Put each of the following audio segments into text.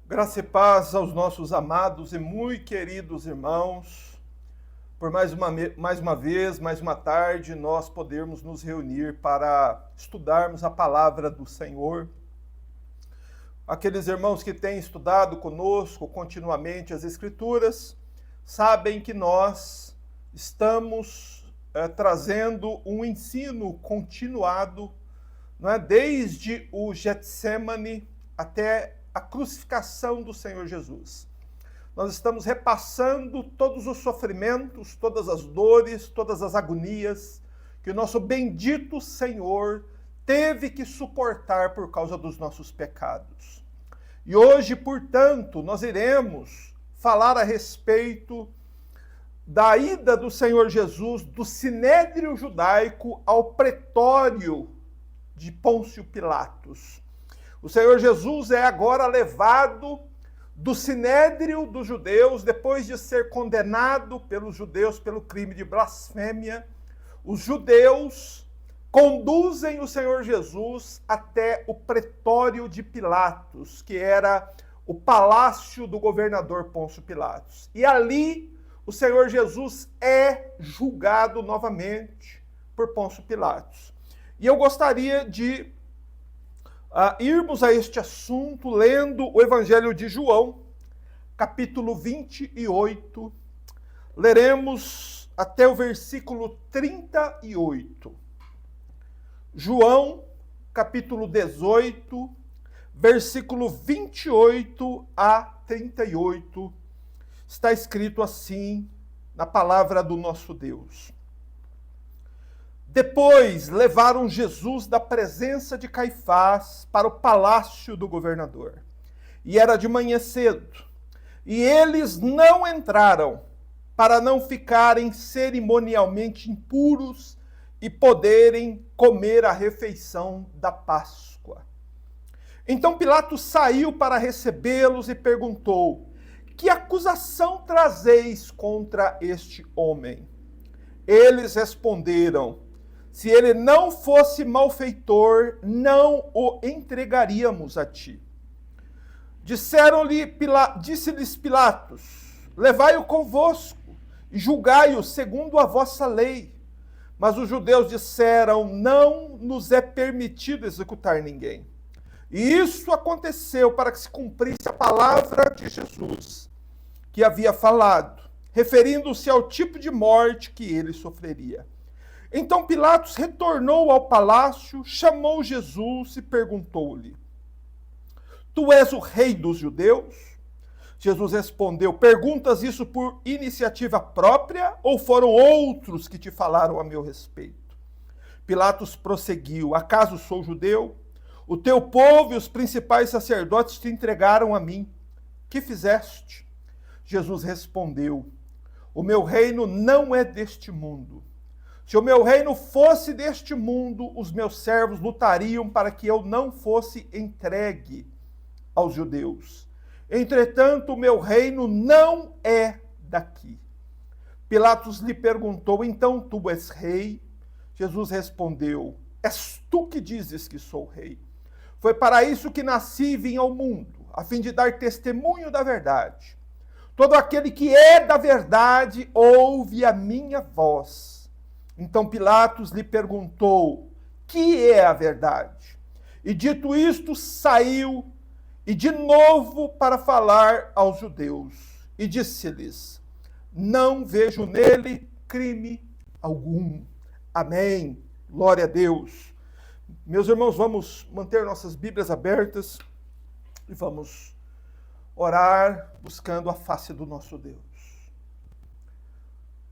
Graça e paz aos nossos amados e muito queridos irmãos. Por mais uma vez, mais uma tarde, nós podermos nos reunir para estudarmos a palavra do Senhor. Aqueles irmãos que têm estudado conosco continuamente as Escrituras, sabem que nós estamos trazendo um ensino continuado, não é? Desde o Getsemane até a crucificação do Senhor Jesus. Nós estamos repassando todos os sofrimentos, todas as dores, todas as agonias que o nosso bendito Senhor teve que suportar por causa dos nossos pecados. E hoje, portanto, nós iremos falar a respeito da ida do Senhor Jesus do sinédrio judaico ao pretório de Pôncio Pilatos. O Senhor Jesus é agora levado do sinédrio dos judeus, depois de ser condenado pelos judeus pelo crime de blasfêmia. Os judeus conduzem o Senhor Jesus até o pretório de Pilatos, que era o palácio do governador Pôncio Pilatos. E ali o Senhor Jesus é julgado novamente por Pôncio Pilatos. E eu gostaria de irmos a este assunto lendo o Evangelho de João, capítulo 28. Leremos até o versículo 38. João, capítulo 18, versículo 28 a 38. Está escrito assim na palavra do nosso Deus. Depois levaram Jesus da presença de Caifás para o palácio do governador. E era de manhã cedo. E eles não entraram para não ficarem cerimonialmente impuros e poderem comer a refeição da Páscoa. Então Pilatos saiu para recebê-los e perguntou: que acusação trazeis contra este homem? Eles responderam: se ele não fosse malfeitor, não o entregaríamos a ti. Disse-lhes Pilatos: levai-o convosco e julgai-o segundo a vossa lei. Mas os judeus disseram: não nos é permitido executar ninguém. E isso aconteceu para que se cumprisse a palavra de Jesus, que havia falado, referindo-se ao tipo de morte que ele sofreria. Então Pilatos retornou ao palácio, chamou Jesus e perguntou-lhe: tu és o rei dos judeus? Jesus respondeu: perguntas isso por iniciativa própria ou foram outros que te falaram a meu respeito? Pilatos prosseguiu: acaso sou judeu? O teu povo e os principais sacerdotes te entregaram a mim. Que fizeste? Jesus respondeu: o meu reino não é deste mundo. Se o meu reino fosse deste mundo, os meus servos lutariam para que eu não fosse entregue aos judeus. Entretanto, o meu reino não é daqui. Pilatos lhe perguntou: então tu és rei? Jesus respondeu: és tu que dizes que sou rei. Foi para isso que nasci e vim ao mundo, a fim de dar testemunho da verdade. Todo aquele que é da verdade ouve a minha voz. Então Pilatos lhe perguntou: que é a verdade? E dito isto, saiu e de novo para falar aos judeus. E disse-lhes: não vejo nele crime algum. Amém. Glória a Deus. Meus irmãos, vamos manter nossas Bíblias abertas e vamos orar buscando a face do nosso Deus.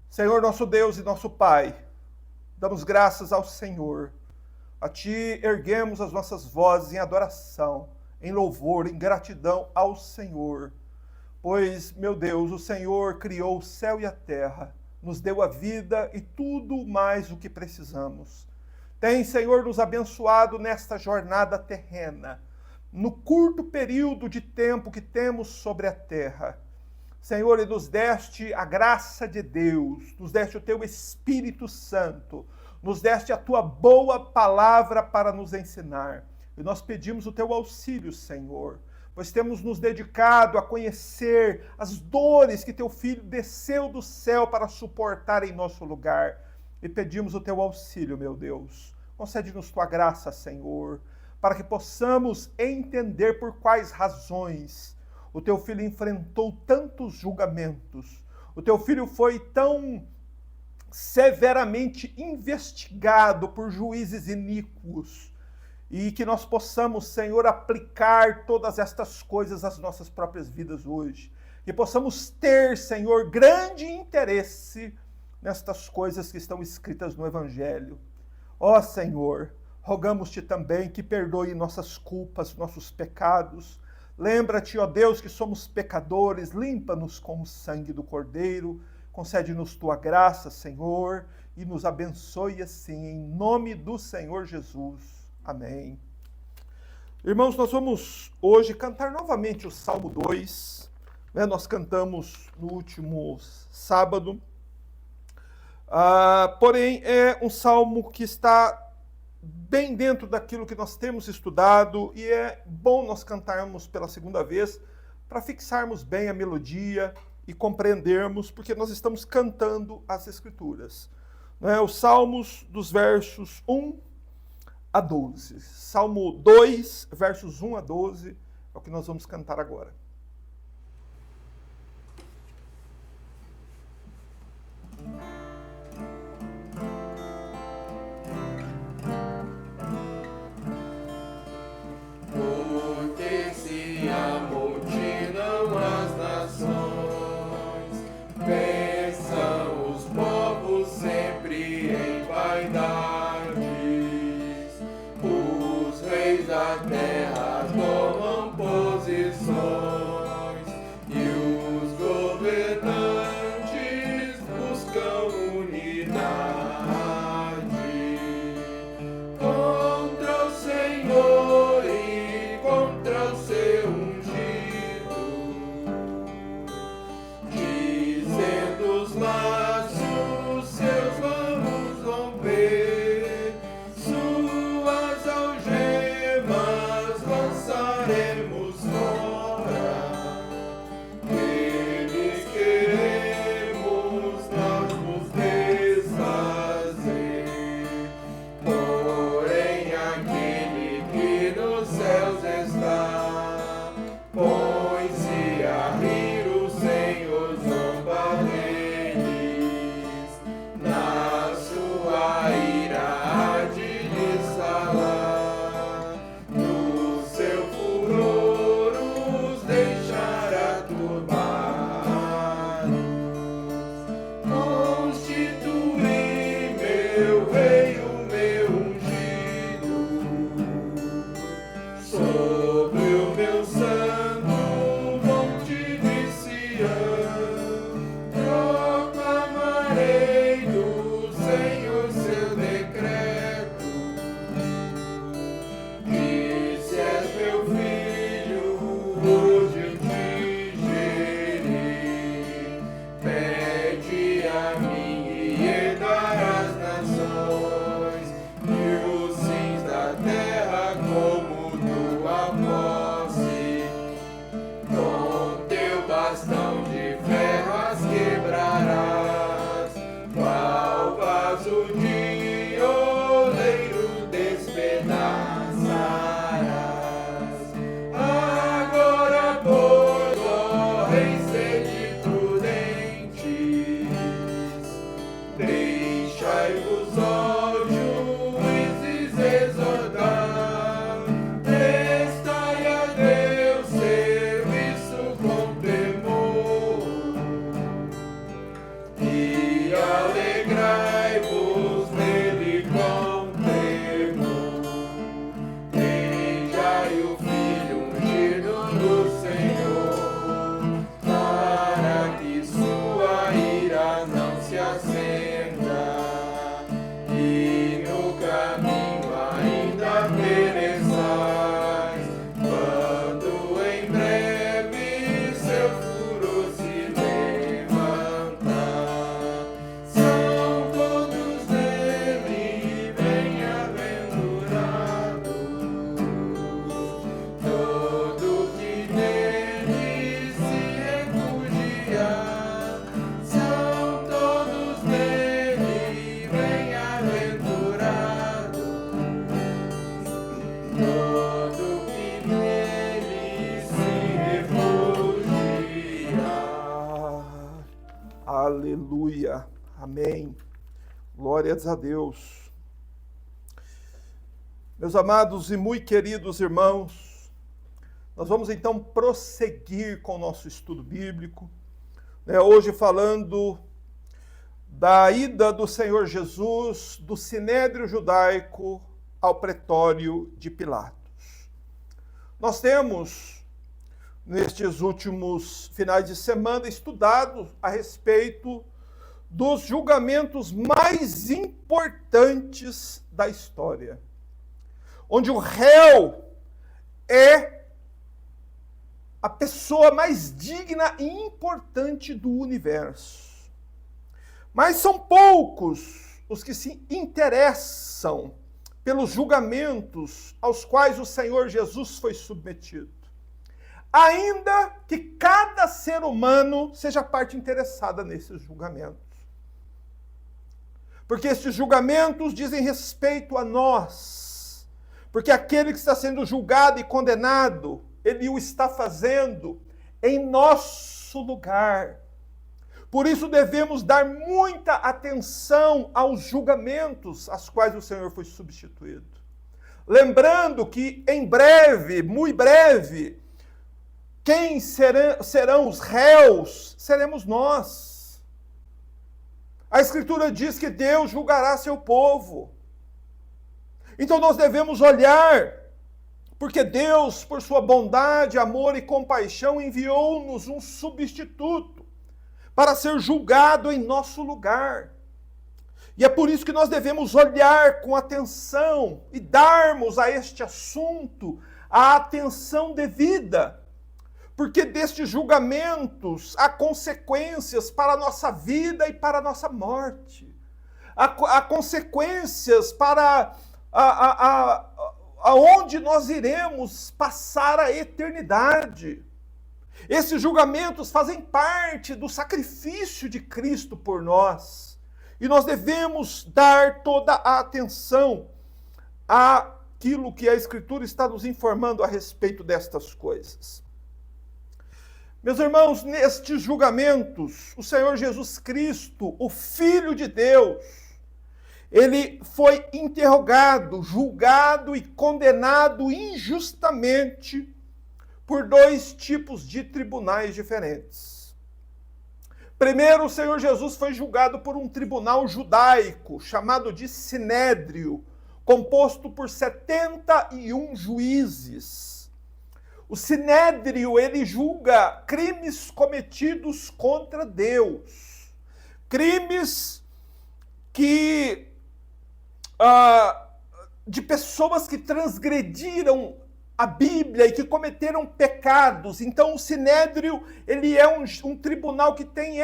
Senhor, nosso Deus e nosso Pai, damos graças ao Senhor. A Ti erguemos as nossas vozes em adoração, em louvor, em gratidão ao Senhor. Pois, meu Deus, o Senhor criou o céu e a terra, nos deu a vida e tudo mais o que precisamos. Tem, Senhor, nos abençoado nesta jornada terrena, no curto período de tempo que temos sobre a terra. Senhor, e nos deste a graça de Deus, nos deste o Teu Espírito Santo, nos deste a Tua boa palavra para nos ensinar. E nós pedimos o Teu auxílio, Senhor, pois temos nos dedicado a conhecer as dores que teu Filho desceu do céu para suportar em nosso lugar. E pedimos o teu auxílio, meu Deus. Concede-nos tua graça, Senhor, para que possamos entender por quais razões o teu Filho enfrentou tantos julgamentos. O teu Filho foi tão severamente investigado por juízes iníquos, e que nós possamos, Senhor, aplicar todas estas coisas às nossas próprias vidas hoje. Que possamos ter, Senhor, grande interesse nestas coisas que estão escritas no Evangelho. Ó Senhor, rogamos-te também que perdoe nossas culpas, nossos pecados. Lembra-te, ó Deus, que somos pecadores, limpa-nos com o sangue do Cordeiro, concede-nos tua graça, Senhor, e nos abençoe assim, em nome do Senhor Jesus. Amém. Irmãos, nós vamos hoje cantar novamente o Salmo 2. Nós cantamos no último sábado. Porém, é um salmo que está bem dentro daquilo que nós temos estudado e é bom nós cantarmos pela segunda vez para fixarmos bem a melodia e compreendermos, porque nós estamos cantando as Escrituras. Os salmos dos versos 1 a 12. Salmo 2, versos 1 a 12, é o que nós vamos cantar agora. Porque se amotinam as nações, pensam os povos sempre em vaidades. Os reis da terra tomam posições. Aleluia. Amém. Glórias a Deus. Meus amados e muito queridos irmãos, nós vamos então prosseguir com o nosso estudo bíblico, hoje falando da ida do Senhor Jesus do Sinédrio Judaico ao pretório de Pilatos. Nós temos, nestes últimos finais de semana, estudado a respeito dos julgamentos mais importantes da história, onde o réu é a pessoa mais digna e importante do universo. Mas são poucos os que se interessam pelos julgamentos aos quais o Senhor Jesus foi submetido. Ainda que cada ser humano seja parte interessada nesses julgamentos. Porque esses julgamentos dizem respeito a nós. Porque aquele que está sendo julgado e condenado, ele o está fazendo em nosso lugar. Por isso devemos dar muita atenção aos julgamentos aos quais o Senhor foi substituído. Lembrando que em breve, muito breve, quem serão os réus? Seremos nós. A Escritura diz que Deus julgará seu povo. Então nós devemos olhar, porque Deus, por sua bondade, amor e compaixão, enviou-nos um substituto para ser julgado em nosso lugar. E é por isso que nós devemos olhar com atenção e darmos a este assunto a atenção devida. Porque destes julgamentos há consequências para a nossa vida e para a nossa morte. Há consequências para aonde nós iremos passar a eternidade. Esses julgamentos fazem parte do sacrifício de Cristo por nós. E nós devemos dar toda a atenção àquilo que a Escritura está nos informando a respeito destas coisas. Meus irmãos, nestes julgamentos, o Senhor Jesus Cristo, o Filho de Deus, ele foi interrogado, julgado e condenado injustamente por dois tipos de tribunais diferentes. Primeiro, o Senhor Jesus foi julgado por um tribunal judaico, chamado de Sinédrio, composto por 71 juízes. O Sinédrio, ele julga crimes cometidos contra Deus. Crimes de pessoas que transgrediram a Bíblia e que cometeram pecados. Então o Sinédrio, ele é um tribunal que tem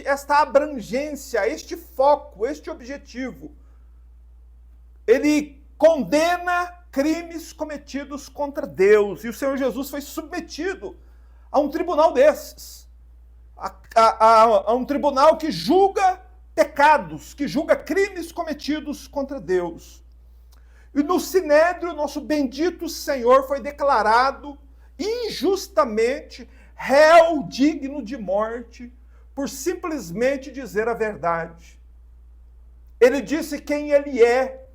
esta abrangência, este foco, este objetivo. Ele condena crimes cometidos contra Deus. E o Senhor Jesus foi submetido a um tribunal desses. A um tribunal que julga pecados, que julga crimes cometidos contra Deus. E no Sinédrio, nosso bendito Senhor foi declarado injustamente réu digno de morte por simplesmente dizer a verdade. Ele disse quem ele é,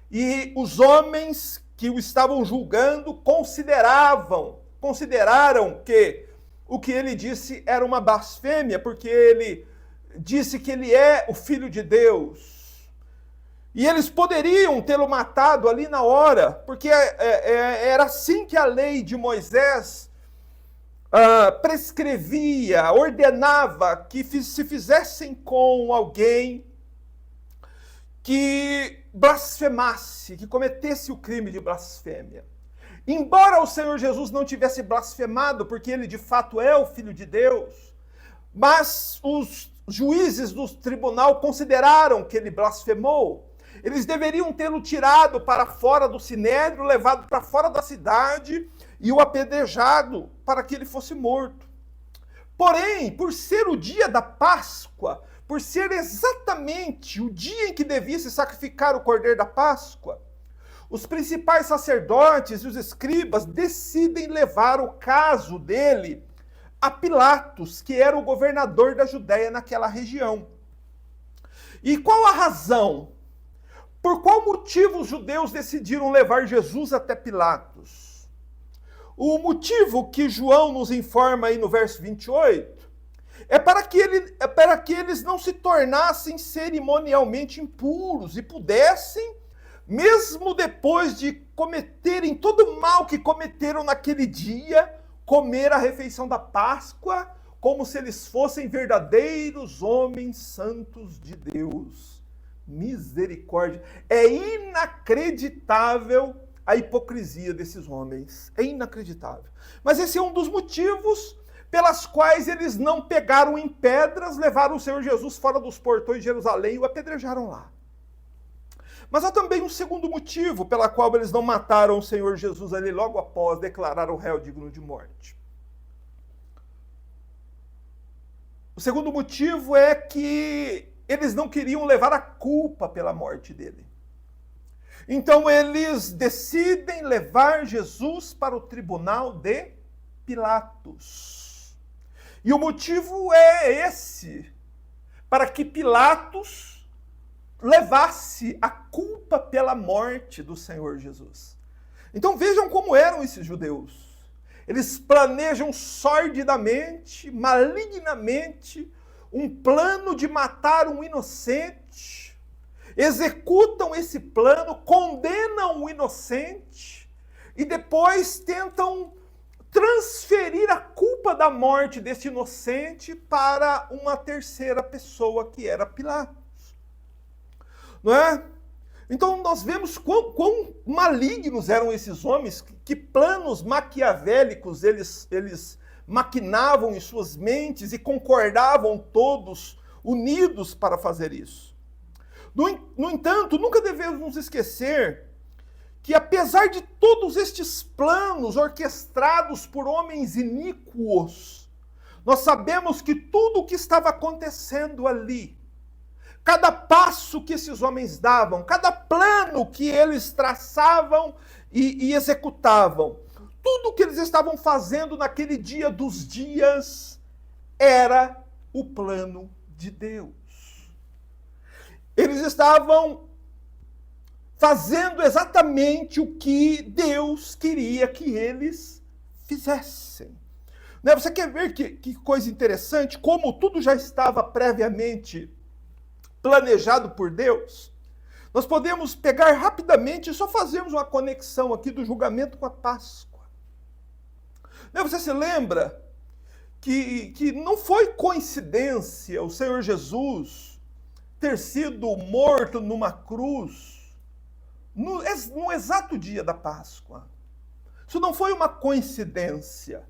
e os homens que o estavam julgando consideraram que o que ele disse era uma blasfêmia, porque ele disse que ele é o Filho de Deus. E eles poderiam tê-lo matado ali na hora, porque era assim que a lei de Moisés prescrevia, ordenava que se fizessem com alguém que blasfemasse, que cometesse o crime de blasfêmia. Embora o Senhor Jesus não tivesse blasfemado, porque ele de fato é o Filho de Deus, mas os juízes do tribunal consideraram que ele blasfemou. Eles deveriam tê-lo tirado para fora do Sinédrio, levado para fora da cidade e o apedrejado para que ele fosse morto. Porém, por ser o dia da Páscoa, por ser exatamente o dia em que devia se sacrificar o Cordeiro da Páscoa, os principais sacerdotes e os escribas decidem levar o caso dele a Pilatos, que era o governador da Judéia naquela região. E qual a razão? Por qual motivo os judeus decidiram levar Jesus até Pilatos? O motivo que João nos informa aí no verso 28 é para que eles não se tornassem cerimonialmente impuros e pudessem, mesmo depois de cometerem todo o mal que cometeram naquele dia, comer a refeição da Páscoa, como se eles fossem verdadeiros homens santos de Deus. Misericórdia. É inacreditável a hipocrisia desses homens. É inacreditável. Mas esse é um dos motivos pelas quais eles não pegaram em pedras, levaram o Senhor Jesus fora dos portões de Jerusalém e o apedrejaram lá. Mas há também um segundo motivo pela qual eles não mataram o Senhor Jesus ali logo após declarar o réu digno de morte. O segundo motivo é que eles não queriam levar a culpa pela morte dele. Então eles decidem levar Jesus para o tribunal de Pilatos. E o motivo é esse, para que Pilatos levasse a culpa pela morte do Senhor Jesus. Então vejam como eram esses judeus. Eles planejam sordidamente, malignamente, um plano de matar um inocente, executam esse plano, condenam o inocente e depois tentam transferir a culpa da morte desse inocente para uma terceira pessoa, que era Pilatos. Não é? Então nós vemos quão malignos eram esses homens, que planos maquiavélicos eles maquinavam em suas mentes e concordavam todos unidos para fazer isso. No entanto, nunca devemos nos esquecer que, apesar de todos estes planos orquestrados por homens iníquos, nós sabemos que tudo o que estava acontecendo ali, cada passo que esses homens davam, cada plano que eles traçavam e executavam, tudo o que eles estavam fazendo naquele dia dos dias era o plano de Deus. Eles estavam fazendo exatamente o que Deus queria que eles fizessem. Você quer ver que coisa interessante? Como tudo já estava previamente planejado por Deus? Nós podemos pegar rapidamente e só fazermos uma conexão aqui do julgamento com a Páscoa. Você se lembra que não foi coincidência o Senhor Jesus ter sido morto numa cruz no exato dia da Páscoa? Isso não foi uma coincidência.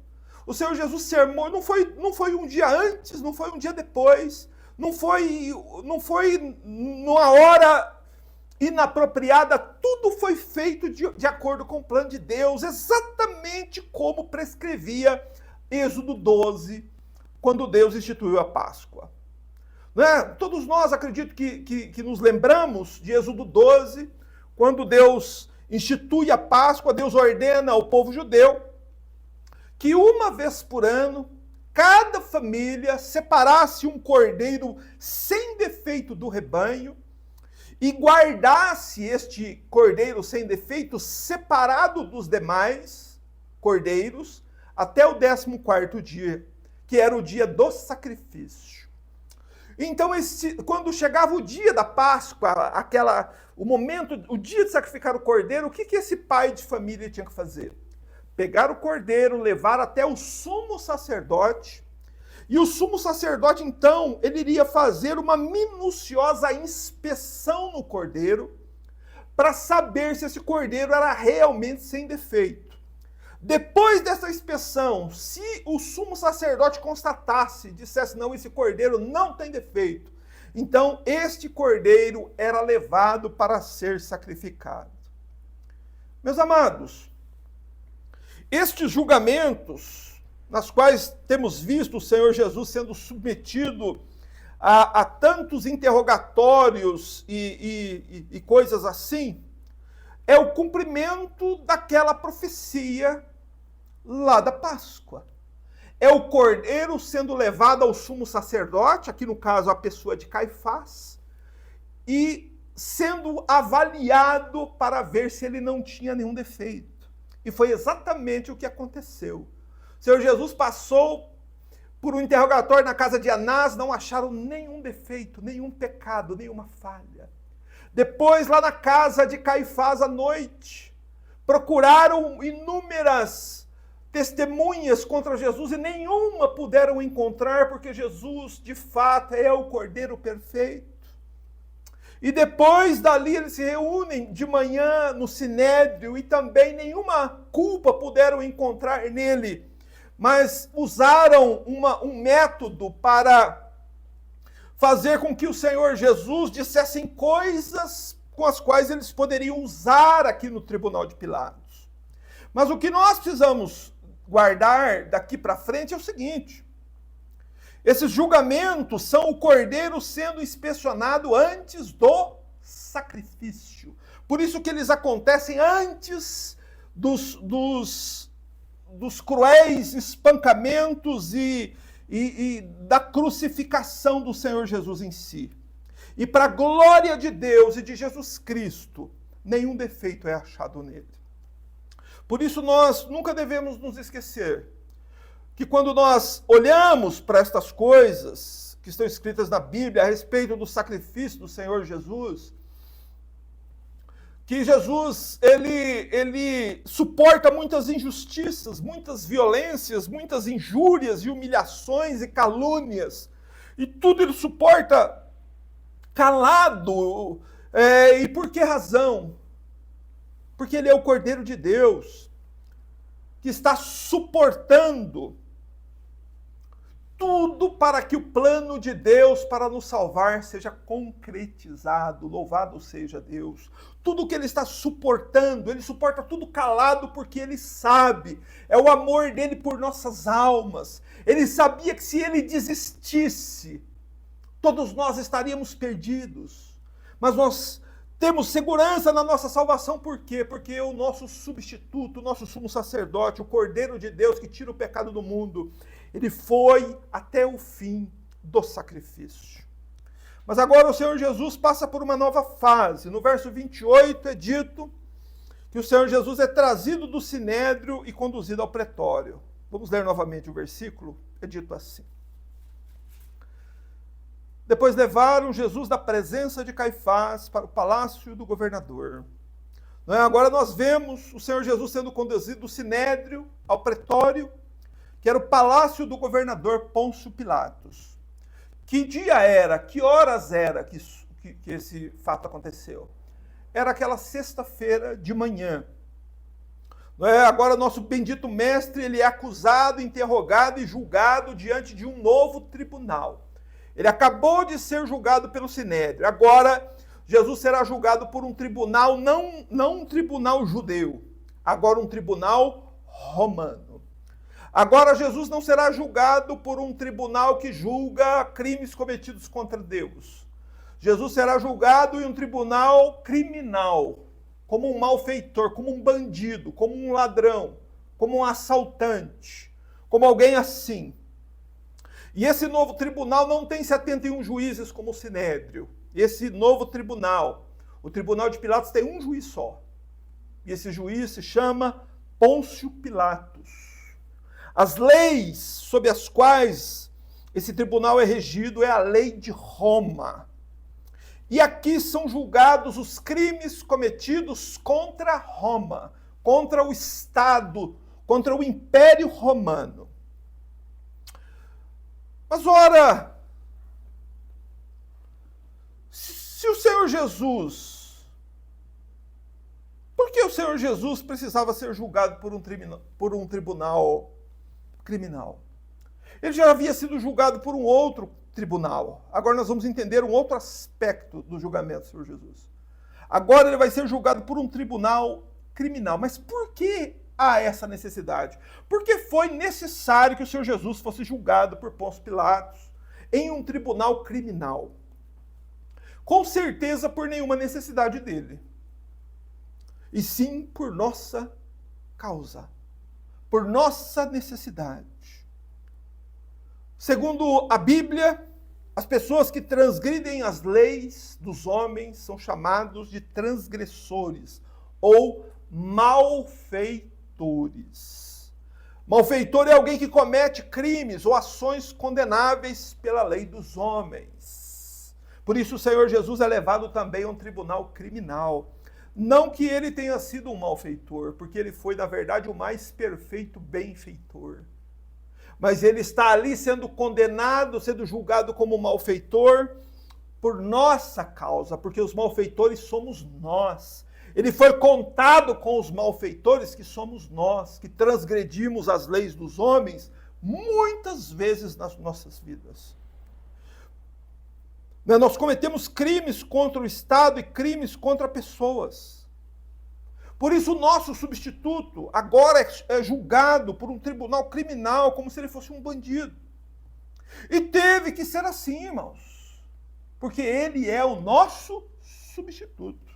O Senhor Jesus ser morto não foi um dia antes, não foi um dia depois, não foi numa hora inapropriada, tudo foi feito de acordo com o plano de Deus, exatamente como prescrevia Êxodo 12, quando Deus instituiu a Páscoa. Todos nós, acredito que nos lembramos de Êxodo 12, quando Deus institui a Páscoa, Deus ordena ao povo judeu que uma vez por ano, cada família separasse um cordeiro sem defeito do rebanho e guardasse este cordeiro sem defeito separado dos demais cordeiros até o 14º dia, que era o dia do sacrifício. Então, quando chegava o dia da Páscoa, o dia de sacrificar o cordeiro, o que esse pai de família tinha que fazer? Pegar o cordeiro, levar até o sumo sacerdote, e o sumo sacerdote, então, ele iria fazer uma minuciosa inspeção no cordeiro para saber se esse cordeiro era realmente sem defeito. Depois dessa inspeção, se o sumo sacerdote constatasse, dissesse, não, esse cordeiro não tem defeito, então este cordeiro era levado para ser sacrificado. Meus amados, estes julgamentos, nas quais temos visto o Senhor Jesus sendo submetido a tantos interrogatórios e coisas assim, é o cumprimento daquela profecia lá da Páscoa. é o cordeiro sendo levado ao sumo sacerdote, aqui no caso a pessoa de Caifás, e sendo avaliado para ver se ele não tinha nenhum defeito. E foi exatamente o que aconteceu. O Senhor Jesus passou por um interrogatório na casa de Anás, não acharam nenhum defeito, nenhum pecado, nenhuma falha. Depois, lá na casa de Caifás à noite, procuraram inúmeras testemunhas contra Jesus e nenhuma puderam encontrar, porque Jesus, de fato, é o Cordeiro perfeito. E depois dali eles se reúnem de manhã no Sinédrio e também nenhuma culpa puderam encontrar nele, mas usaram um método para fazer com que o Senhor Jesus dissesse coisas com as quais eles poderiam usar aqui no tribunal de Pilatos. Mas o que nós precisamos guardar daqui para frente é o seguinte: esses julgamentos são o cordeiro sendo inspecionado antes do sacrifício. Por isso que eles acontecem antes dos cruéis espancamentos e da crucificação do Senhor Jesus em si. E para a glória de Deus e de Jesus Cristo, nenhum defeito é achado nele. Por isso nós nunca devemos nos esquecer que quando nós olhamos para estas coisas que estão escritas na Bíblia a respeito do sacrifício do Senhor Jesus, que Jesus, ele suporta muitas injustiças, muitas violências, muitas injúrias e humilhações e calúnias, e tudo ele suporta calado. E por que razão? Porque ele é o Cordeiro de Deus, que está suportando tudo para que o plano de Deus para nos salvar seja concretizado. Louvado seja Deus. Tudo que ele está suportando, ele suporta tudo calado porque ele sabe. É o amor dele por nossas almas. Ele sabia que se ele desistisse, todos nós estaríamos perdidos. Mas nós temos segurança na nossa salvação. Por quê? Porque o nosso substituto, o nosso sumo sacerdote, o Cordeiro de Deus que tira o pecado do mundo, ele foi até o fim do sacrifício. Mas agora o Senhor Jesus passa por uma nova fase. No verso 28 é dito que o Senhor Jesus é trazido do sinédrio e conduzido ao pretório. Vamos ler novamente o versículo. É dito assim: depois levaram Jesus da presença de Caifás para o palácio do governador. Agora nós vemos o Senhor Jesus sendo conduzido do sinédrio ao pretório, que era o palácio do governador Pôncio Pilatos. Que dia era, que horas era que esse fato aconteceu? Era aquela sexta-feira de manhã. Agora nosso bendito mestre, ele é acusado, interrogado e julgado diante de um novo tribunal. Ele acabou de ser julgado pelo Sinédrio. Agora, Jesus será julgado por um tribunal, não um tribunal judeu, agora um tribunal romano. Agora, Jesus não será julgado por um tribunal que julga crimes cometidos contra Deus. Jesus será julgado em um tribunal criminal, como um malfeitor, como um bandido, como um ladrão, como um assaltante, como alguém assim. E esse novo tribunal não tem 71 juízes como o Sinédrio. Esse novo tribunal, o tribunal de Pilatos, tem um juiz só. E esse juiz se chama Pôncio Pilatos. As leis sob as quais esse tribunal é regido é a lei de Roma. E aqui são julgados os crimes cometidos contra Roma, contra o Estado, contra o Império Romano. Mas ora, se o Senhor Jesus, por que o Senhor Jesus precisava ser julgado por um tribunal criminal? Ele já havia sido julgado por um outro tribunal. Agora nós vamos entender um outro aspecto do julgamento do Senhor Jesus. Agora ele vai ser julgado por um tribunal criminal. Mas por que há essa necessidade? Porque foi necessário que o Senhor Jesus fosse julgado por Pôncio Pilatos em um tribunal criminal. Com certeza por nenhuma necessidade dele, e sim por nossa causa, por nossa necessidade. Segundo a Bíblia, as pessoas que transgridem as leis dos homens são chamados de transgressores ou malfeitores. Malfeitor é alguém que comete crimes ou ações condenáveis pela lei dos homens. Por isso o Senhor Jesus é levado também a um tribunal criminal. Não que ele tenha sido um malfeitor, porque ele foi, na verdade, o mais perfeito benfeitor. Mas ele está ali sendo condenado, sendo julgado como malfeitor por nossa causa, porque os malfeitores somos nós. Ele foi contado com os malfeitores, que somos nós, que transgredimos as leis dos homens muitas vezes nas nossas vidas. Nós cometemos crimes contra o Estado e crimes contra pessoas. Por isso o nosso substituto agora é julgado por um tribunal criminal como se ele fosse um bandido. E teve que ser assim, irmãos, porque ele é o nosso substituto.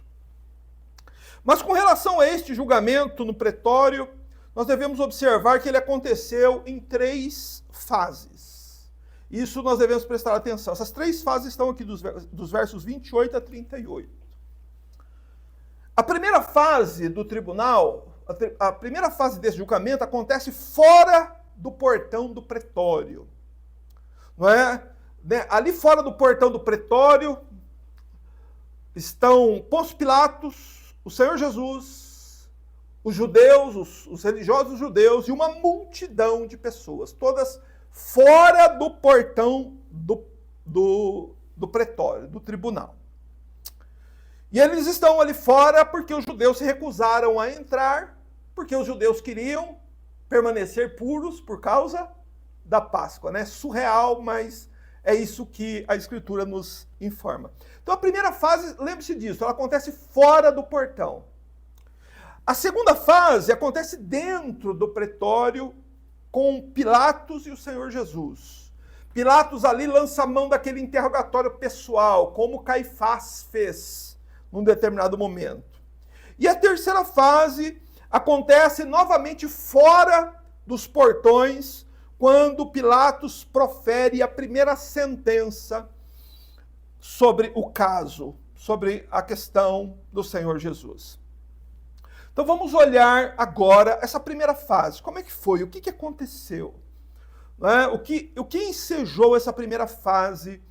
Mas com relação a este julgamento no pretório, nós devemos observar que ele aconteceu em 3 fases. Isso nós devemos prestar atenção. Essas 3 fases estão aqui dos versos 28 a 38. A primeira fase do tribunal, a primeira fase desse julgamento acontece fora do portão do pretório. Não é? Ali fora do portão do pretório estão Pôncio Pilatos, o Senhor Jesus, os judeus, os religiosos judeus e uma multidão de pessoas, todas fora do portão do pretório, do tribunal. E eles estão ali fora porque os judeus se recusaram a entrar, porque os judeus queriam permanecer puros por causa da Páscoa, né? Surreal, mas é isso que a Escritura nos informa. Então a primeira fase, lembre-se disso, ela acontece fora do portão. A segunda fase acontece dentro do pretório com Pilatos e o Senhor Jesus. Pilatos ali lança a mão daquele interrogatório pessoal, como Caifás fez num determinado momento. E a terceira fase acontece novamente fora dos portões, quando Pilatos profere a primeira sentença sobre o caso, sobre a questão do Senhor Jesus. Então vamos olhar agora essa primeira fase. Como é que foi? O que aconteceu? O que ensejou essa primeira fase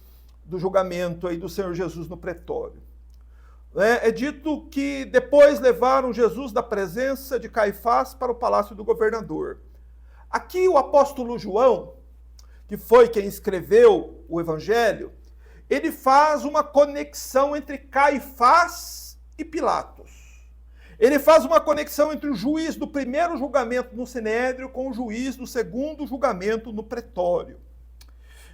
do julgamento aí do Senhor Jesus no pretório? É dito que depois levaram Jesus da presença de Caifás para o palácio do governador. Aqui o apóstolo João, que foi quem escreveu o evangelho, ele faz uma conexão entre Caifás e Pilatos. Ele faz uma conexão entre o juiz do primeiro julgamento no Sinédrio com o juiz do segundo julgamento no pretório.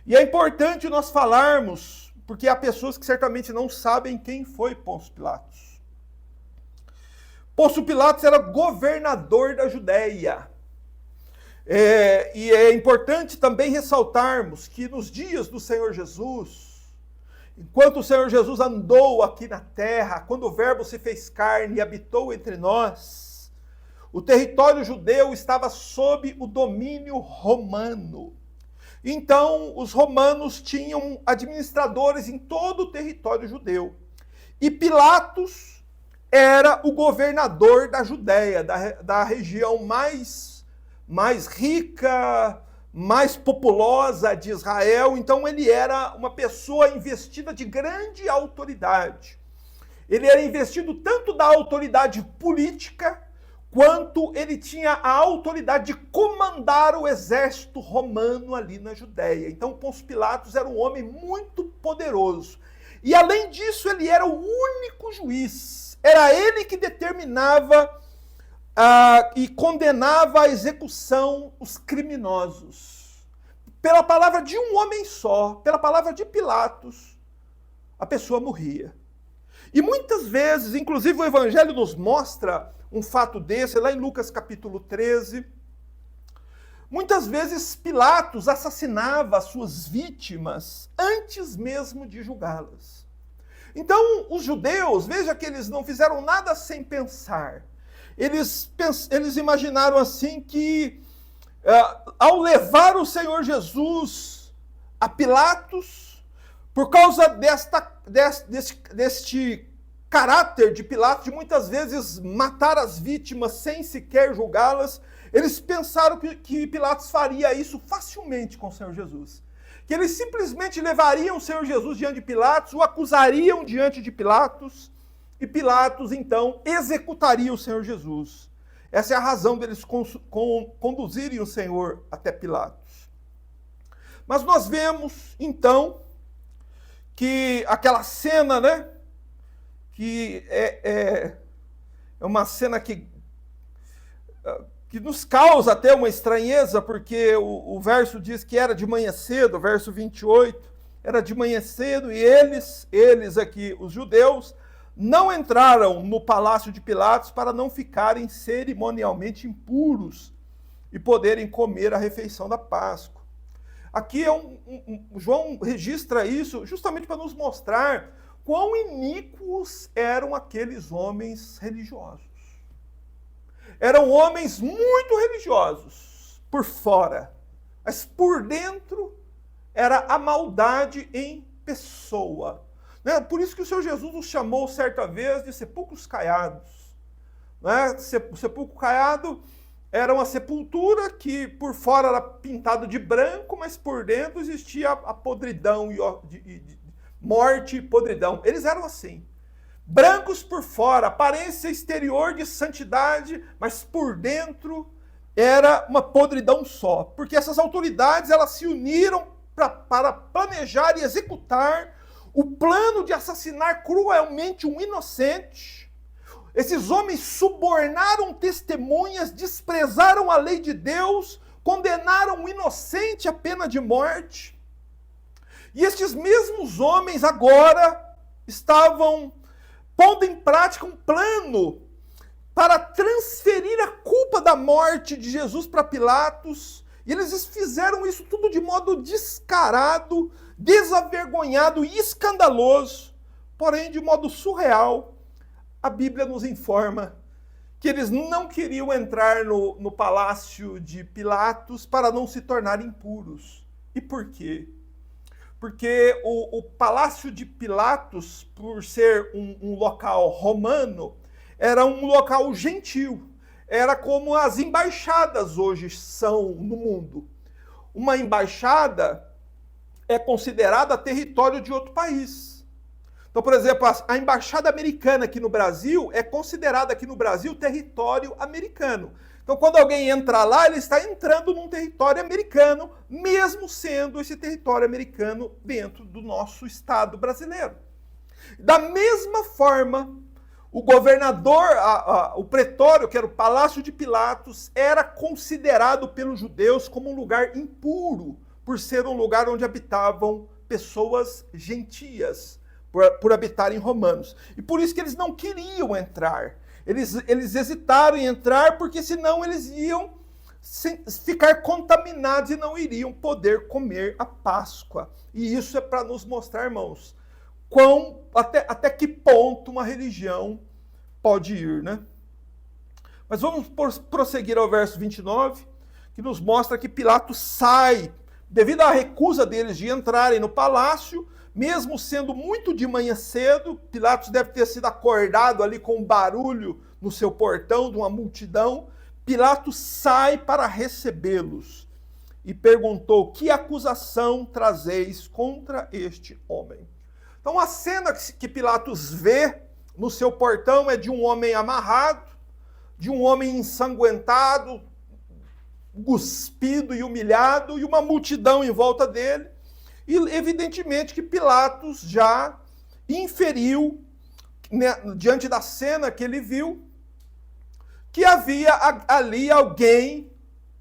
E é importante nós falarmos, porque há pessoas que certamente não sabem quem foi Pôncio Pilatos. Pôncio Pilatos era governador da Judéia. E é importante também ressaltarmos que nos dias do Senhor Jesus, enquanto o Senhor Jesus andou aqui na terra, quando o Verbo se fez carne e habitou entre nós, o território judeu estava sob o domínio romano. Então, os romanos tinham administradores em todo o território judeu. E Pilatos era o governador da Judéia, da região mais rica, mais populosa de Israel. Então ele era uma pessoa investida de grande autoridade. Ele era investido tanto da autoridade política, quanto ele tinha a autoridade de comandar o exército romano ali na Judéia. Então Pôncio Pilatos era um homem muito poderoso. E além disso, ele era o único juiz. Era ele que determinava e condenava à execução os criminosos. Pela palavra de um homem só, pela palavra de Pilatos, a pessoa morria. E muitas vezes, inclusive o Evangelho nos mostra um fato desse, lá em Lucas capítulo 13, muitas vezes Pilatos assassinava as suas vítimas antes mesmo de julgá-las. Então os judeus, veja que eles não fizeram nada sem pensar. Eles imaginaram assim que, ao levar o Senhor Jesus a Pilatos, por causa deste caráter de Pilatos, de muitas vezes matar as vítimas sem sequer julgá-las, eles pensaram que Pilatos faria isso facilmente com o Senhor Jesus. Que eles simplesmente levariam o Senhor Jesus diante de Pilatos, o acusariam diante de Pilatos, e Pilatos, então, executaria o Senhor Jesus. Essa é a razão deles conduzirem o Senhor até Pilatos. Mas nós vemos, então, que aquela cena, né, que é uma cena que nos causa até uma estranheza, porque o verso diz que era de manhã cedo, o verso 28, era de manhã cedo, e eles aqui, os judeus, não entraram no palácio de Pilatos para não ficarem cerimonialmente impuros e poderem comer a refeição da Páscoa. Aqui João registra isso justamente para nos mostrar quão iníquos eram aqueles homens religiosos. Eram homens muito religiosos por fora, mas por dentro era a maldade em pessoa. Né? Por isso que o Senhor Jesus nos chamou certa vez de sepulcros caiados. Né? O sepulcro caiado era uma sepultura que por fora era pintado de branco, mas por dentro existia a podridão, morte e podridão. Eles eram assim. Brancos por fora, aparência exterior de santidade, mas por dentro era uma podridão só. Porque essas autoridades elas se uniram para planejar e executar o plano de assassinar cruelmente um inocente. Esses homens subornaram testemunhas, desprezaram a lei de Deus, condenaram um inocente à pena de morte. E estes mesmos homens agora estavam pondo em prática um plano para transferir a culpa da morte de Jesus para Pilatos. E eles fizeram isso tudo de modo descarado, desavergonhado e escandaloso. Porém, de modo surreal, a Bíblia nos informa que eles não queriam entrar no palácio de Pilatos para não se tornarem impuros. E por quê? Porque o palácio de Pilatos, por ser um local romano, era um local gentil. Era como as embaixadas hoje são no mundo. Uma embaixada é considerada território de outro país. Então, por exemplo, a embaixada americana aqui no Brasil é considerada aqui no Brasil território americano. Então, quando alguém entra lá, ele está entrando num território americano, mesmo sendo esse território americano dentro do nosso Estado brasileiro. Da mesma forma, o governador, o pretório, que era o Palácio de Pilatos, era considerado pelos judeus como um lugar impuro, por ser um lugar onde habitavam pessoas gentias, por habitarem romanos. E por isso que eles não queriam entrar. Eles hesitaram em entrar, porque senão eles iam ficar contaminados e não iriam poder comer a Páscoa. E isso é para nos mostrar, irmãos, até que ponto uma religião pode ir, né? Mas vamos prosseguir ao verso 29, que nos mostra que Pilatos sai, devido à recusa deles de entrarem no palácio, mesmo sendo muito de manhã cedo. Pilatos deve ter sido acordado ali com um barulho no seu portão de uma multidão. Pilatos sai para recebê-los e perguntou: que acusação trazeis contra este homem? Então a cena que Pilatos vê no seu portão é de um homem amarrado, de um homem ensanguentado, cuspido e humilhado, e uma multidão em volta dele. E evidentemente que Pilatos já inferiu, né, diante da cena que ele viu, que havia ali alguém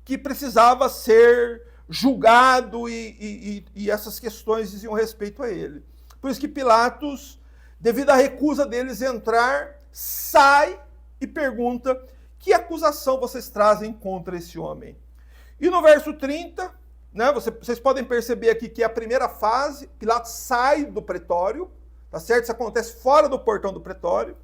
que precisava ser julgado e essas questões diziam respeito a ele. Por isso que Pilatos, devido à recusa deles entrar, sai e pergunta: que acusação vocês trazem contra esse homem? E no verso 30, né, vocês podem perceber aqui que é a primeira fase. Pilatos sai do pretório, tá certo? Isso acontece fora do portão do pretório.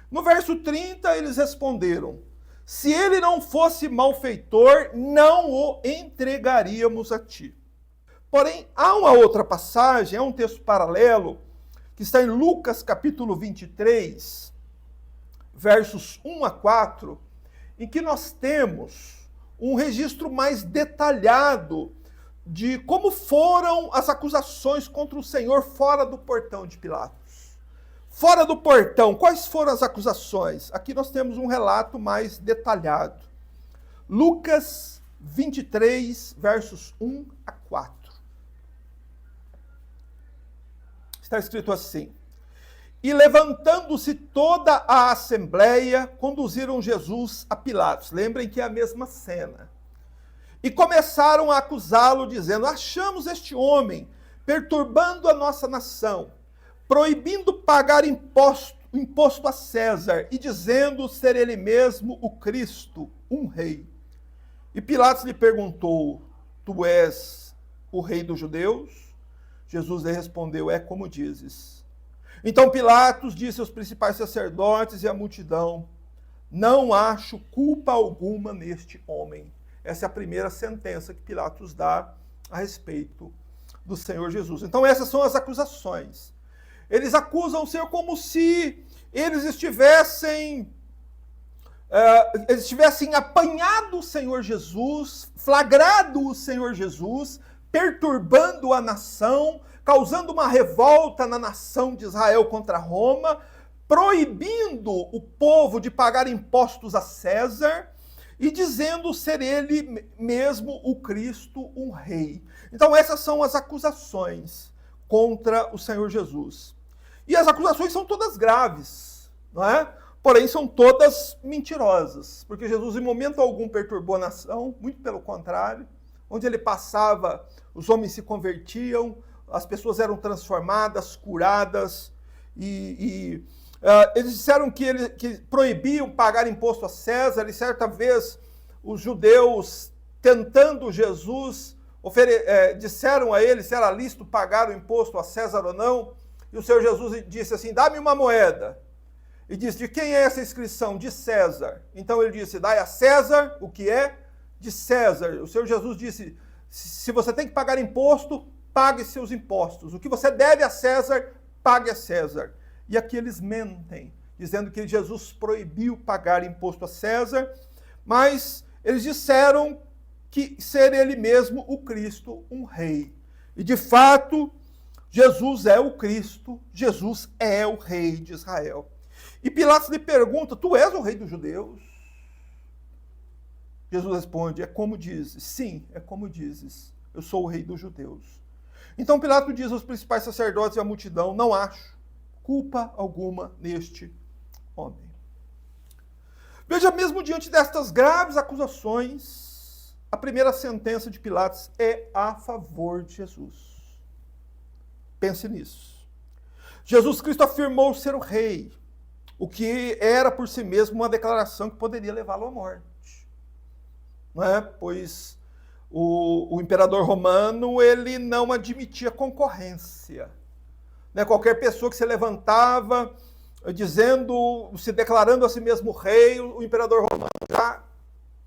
No verso 30, eles responderam: se ele não fosse malfeitor, não o entregaríamos a ti. Porém, há uma outra passagem, há um texto paralelo, que está em Lucas capítulo 23, versos 1 a 4, em que nós temos um registro mais detalhado de como foram as acusações contra o Senhor fora do portão de Pilatos. Fora do portão, quais foram as acusações? Aqui nós temos um relato mais detalhado. Lucas 23, versos 1 a 4. Está escrito assim: e levantando-se toda a assembleia, conduziram Jesus a Pilatos. Lembrem que é a mesma cena. E começaram a acusá-lo, dizendo: achamos este homem perturbando a nossa nação, proibindo pagar imposto a César, e dizendo ser ele mesmo o Cristo, um rei. E Pilatos lhe perguntou: tu és o rei dos judeus? Jesus lhe respondeu: é como dizes. Então Pilatos disse aos principais sacerdotes e à multidão: não acho culpa alguma neste homem. Essa é a primeira sentença que Pilatos dá a respeito do Senhor Jesus. Então essas são as acusações. Eles acusam o Senhor como se eles estivessem apanhado o Senhor Jesus, flagrado o Senhor Jesus, perturbando a nação, causando uma revolta na nação de Israel contra Roma, proibindo o povo de pagar impostos a César e dizendo ser ele mesmo o Cristo, um rei. Então essas são as acusações contra o Senhor Jesus. E as acusações são todas graves, não é? Porém são todas mentirosas, porque Jesus em momento algum perturbou a nação, muito pelo contrário. Onde ele passava, os homens se convertiam, as pessoas eram transformadas, curadas, eles disseram que proibiam pagar imposto a César, e certa vez os judeus, tentando Jesus, disseram a ele se era lícito pagar o imposto a César ou não, e o Senhor Jesus disse assim: dá-me uma moeda. E disse: de quem é essa inscrição? De César. Então ele disse: dai a César o que é de César. O Senhor Jesus disse: se você tem que pagar imposto, pague seus impostos. O que você deve a César, pague a César. E aqui eles mentem, dizendo que Jesus proibiu pagar imposto a César, mas eles disseram que ser ele mesmo o Cristo, um rei. E de fato, Jesus é o Cristo, Jesus é o rei de Israel. E Pilatos lhe pergunta: tu és o rei dos judeus? Jesus responde: é como dizes. Sim, é como dizes. Eu sou o rei dos judeus. Então Pilatos diz aos principais sacerdotes e à multidão: não acho culpa alguma neste homem. Veja, mesmo diante destas graves acusações, a primeira sentença de Pilatos é a favor de Jesus. Pense nisso. Jesus Cristo afirmou ser o rei, o que era por si mesmo uma declaração que poderia levá-lo à morte. Não é? Pois o imperador romano, ele não admitia concorrência. Né? Qualquer pessoa que se levantava se declarando a si mesmo rei, o imperador romano já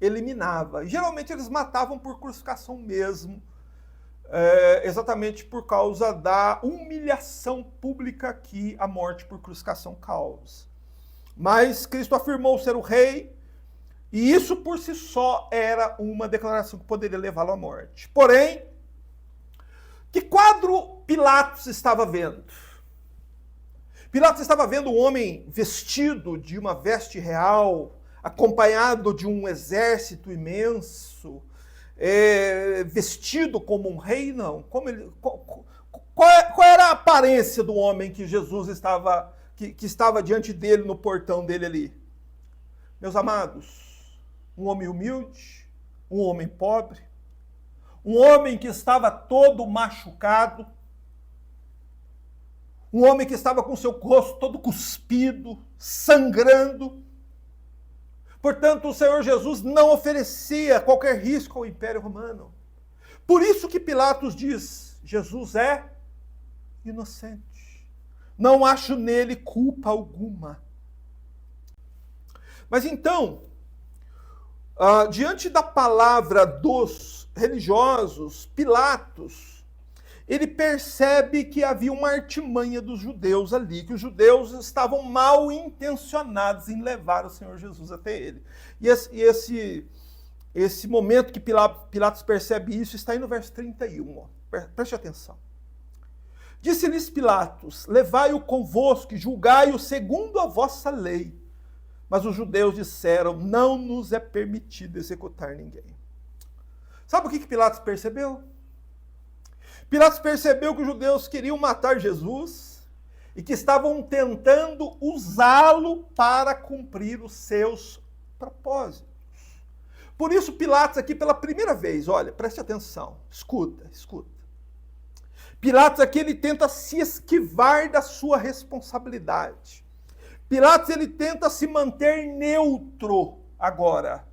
eliminava. Geralmente eles matavam por crucificação mesmo, exatamente por causa da humilhação pública que a morte por crucificação causa. Mas Cristo afirmou ser o rei, e isso por si só era uma declaração que poderia levá-lo à morte. Porém, que quadro Pilatos estava vendo? Pilatos estava vendo um homem vestido de uma veste real, acompanhado de um exército imenso, vestido como um rei? Não. Qual era a aparência do homem que Jesus estava, que estava diante dele, no portão dele ali? Meus amados, um homem humilde, um homem pobre, um homem que estava todo machucado, um homem que estava com seu rosto todo cuspido, sangrando. Portanto, o Senhor Jesus não oferecia qualquer risco ao Império Romano. Por isso que Pilatos diz: Jesus é inocente. Não acho nele culpa alguma. Mas então, diante da palavra dos religiosos, Pilatos ele percebe que havia uma artimanha dos judeus ali, que os judeus estavam mal intencionados em levar o Senhor Jesus até ele. E esse momento que Pilatos percebe isso está aí no verso 31. Ó. Preste atenção. Disse-lhes Pilatos: levai-o convosco e julgai-o segundo a vossa lei. Mas os judeus disseram: não nos é permitido executar ninguém. Sabe o que Pilatos percebeu? Pilatos percebeu que os judeus queriam matar Jesus e que estavam tentando usá-lo para cumprir os seus propósitos. Por isso Pilatos aqui pela primeira vez, olha, preste atenção, escuta. Pilatos aqui ele tenta se esquivar da sua responsabilidade. Pilatos ele tenta se manter neutro agora.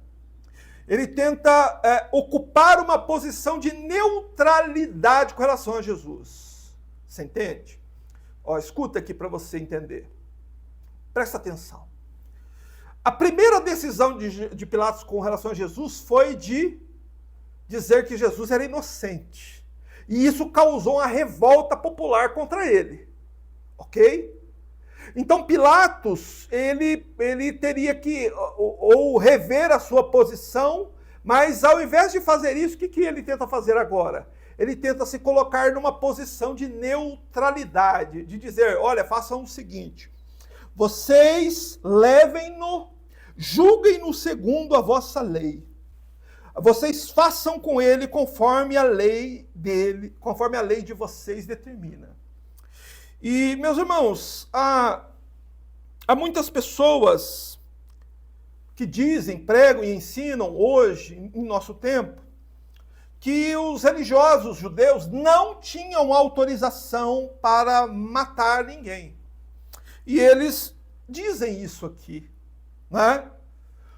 Ele tenta ocupar uma posição de neutralidade com relação a Jesus. Você entende? Ó, escuta aqui para você entender. Presta atenção. A primeira decisão de Pilatos com relação a Jesus foi de dizer que Jesus era inocente. E isso causou uma revolta popular contra ele. Ok? Então Pilatos, ele teria que ou rever a sua posição, mas ao invés de fazer isso, o que ele tenta fazer agora? Ele tenta se colocar numa posição de neutralidade, de dizer, olha, façam o seguinte, vocês levem-no, julguem-no segundo a vossa lei. Vocês façam com ele conforme a lei dele, conforme a lei de vocês determina. E, meus irmãos, há muitas pessoas que dizem, pregam e ensinam hoje, em nosso tempo, que os religiosos judeus não tinham autorização para matar ninguém. E eles dizem isso aqui, né?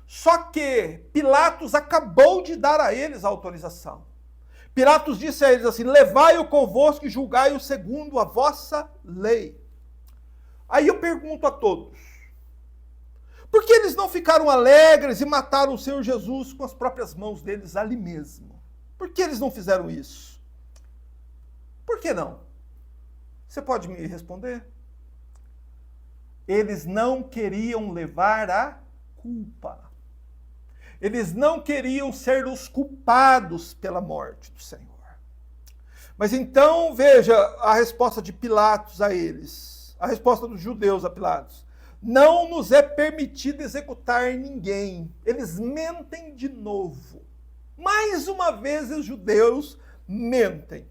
Só que Pilatos acabou de dar a eles a autorização. Pilatos disse a eles assim, levai-o convosco e julgai-o segundo a vossa lei. Aí eu pergunto a todos, por que eles não ficaram alegres e mataram o Senhor Jesus com as próprias mãos deles ali mesmo? Por que eles não fizeram isso? Por que não? Você pode me responder? Eles não queriam levar a culpa. Eles não queriam ser os culpados pela morte do Senhor. Mas então, veja a resposta de Pilatos a eles. A resposta dos judeus a Pilatos. Não nos é permitido executar ninguém. Eles mentem de novo. Mais uma vez os judeus mentem.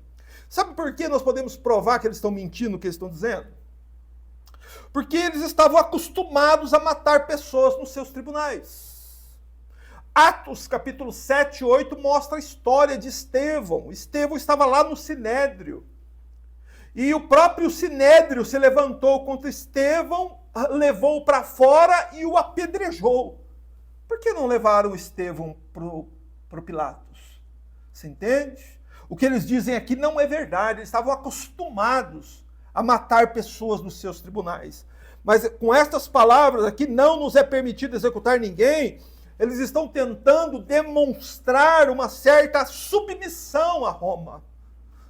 Sabe por que nós podemos provar que eles estão mentindo o que eles estão dizendo? Porque eles estavam acostumados a matar pessoas nos seus tribunais. Atos, capítulo 7 e 8, mostra a história de Estevão. Estevão estava lá no Sinédrio. E o próprio Sinédrio se levantou contra Estevão, levou-o para fora e o apedrejou. Por que não levaram Estevão para Pilatos? Você entende? O que eles dizem aqui não é verdade. Eles estavam acostumados a matar pessoas nos seus tribunais. Mas com estas palavras aqui, não nos é permitido executar ninguém, eles estão tentando demonstrar uma certa submissão a Roma.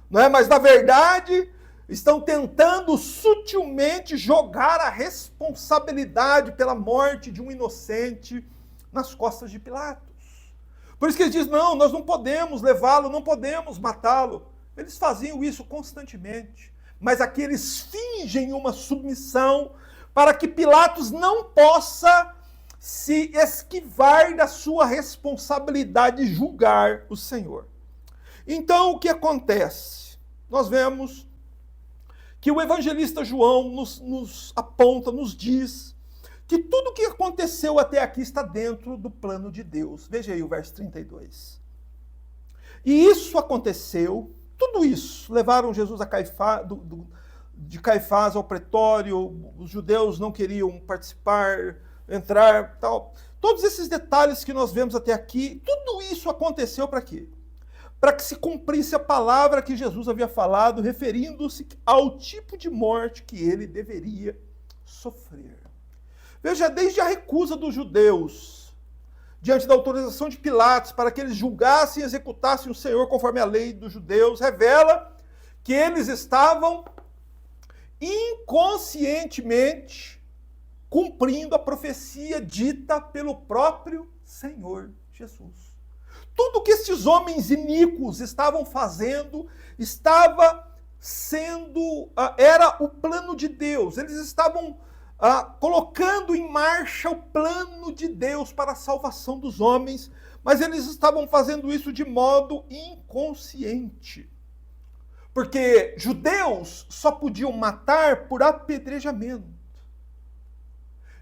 Não é? Mas, na verdade, estão tentando sutilmente jogar a responsabilidade pela morte de um inocente nas costas de Pilatos. Por isso que eles dizem, não, nós não podemos levá-lo, não podemos matá-lo. Eles faziam isso constantemente. Mas aqui eles fingem uma submissão para que Pilatos não possa se esquivar da sua responsabilidade de julgar o Senhor. Então, o que acontece? Nós vemos que o evangelista João nos aponta, nos diz, que tudo o que aconteceu até aqui está dentro do plano de Deus. Veja aí o verso 32. E isso aconteceu, tudo isso, levaram Jesus a Caifás, de Caifás ao pretório, os judeus não queriam participar, entrar, tal. Todos esses detalhes que nós vemos até aqui, tudo isso aconteceu para quê? Para que se cumprisse a palavra que Jesus havia falado, referindo-se ao tipo de morte que ele deveria sofrer. Veja, desde a recusa dos judeus, diante da autorização de Pilatos, para que eles julgassem e executassem o Senhor conforme a lei dos judeus, revela que eles estavam inconscientemente cumprindo a profecia dita pelo próprio Senhor Jesus. Tudo que esses homens iníquos estavam fazendo era o plano de Deus. Eles estavam colocando em marcha o plano de Deus para a salvação dos homens, mas eles estavam fazendo isso de modo inconsciente. Porque judeus só podiam matar por apedrejamento.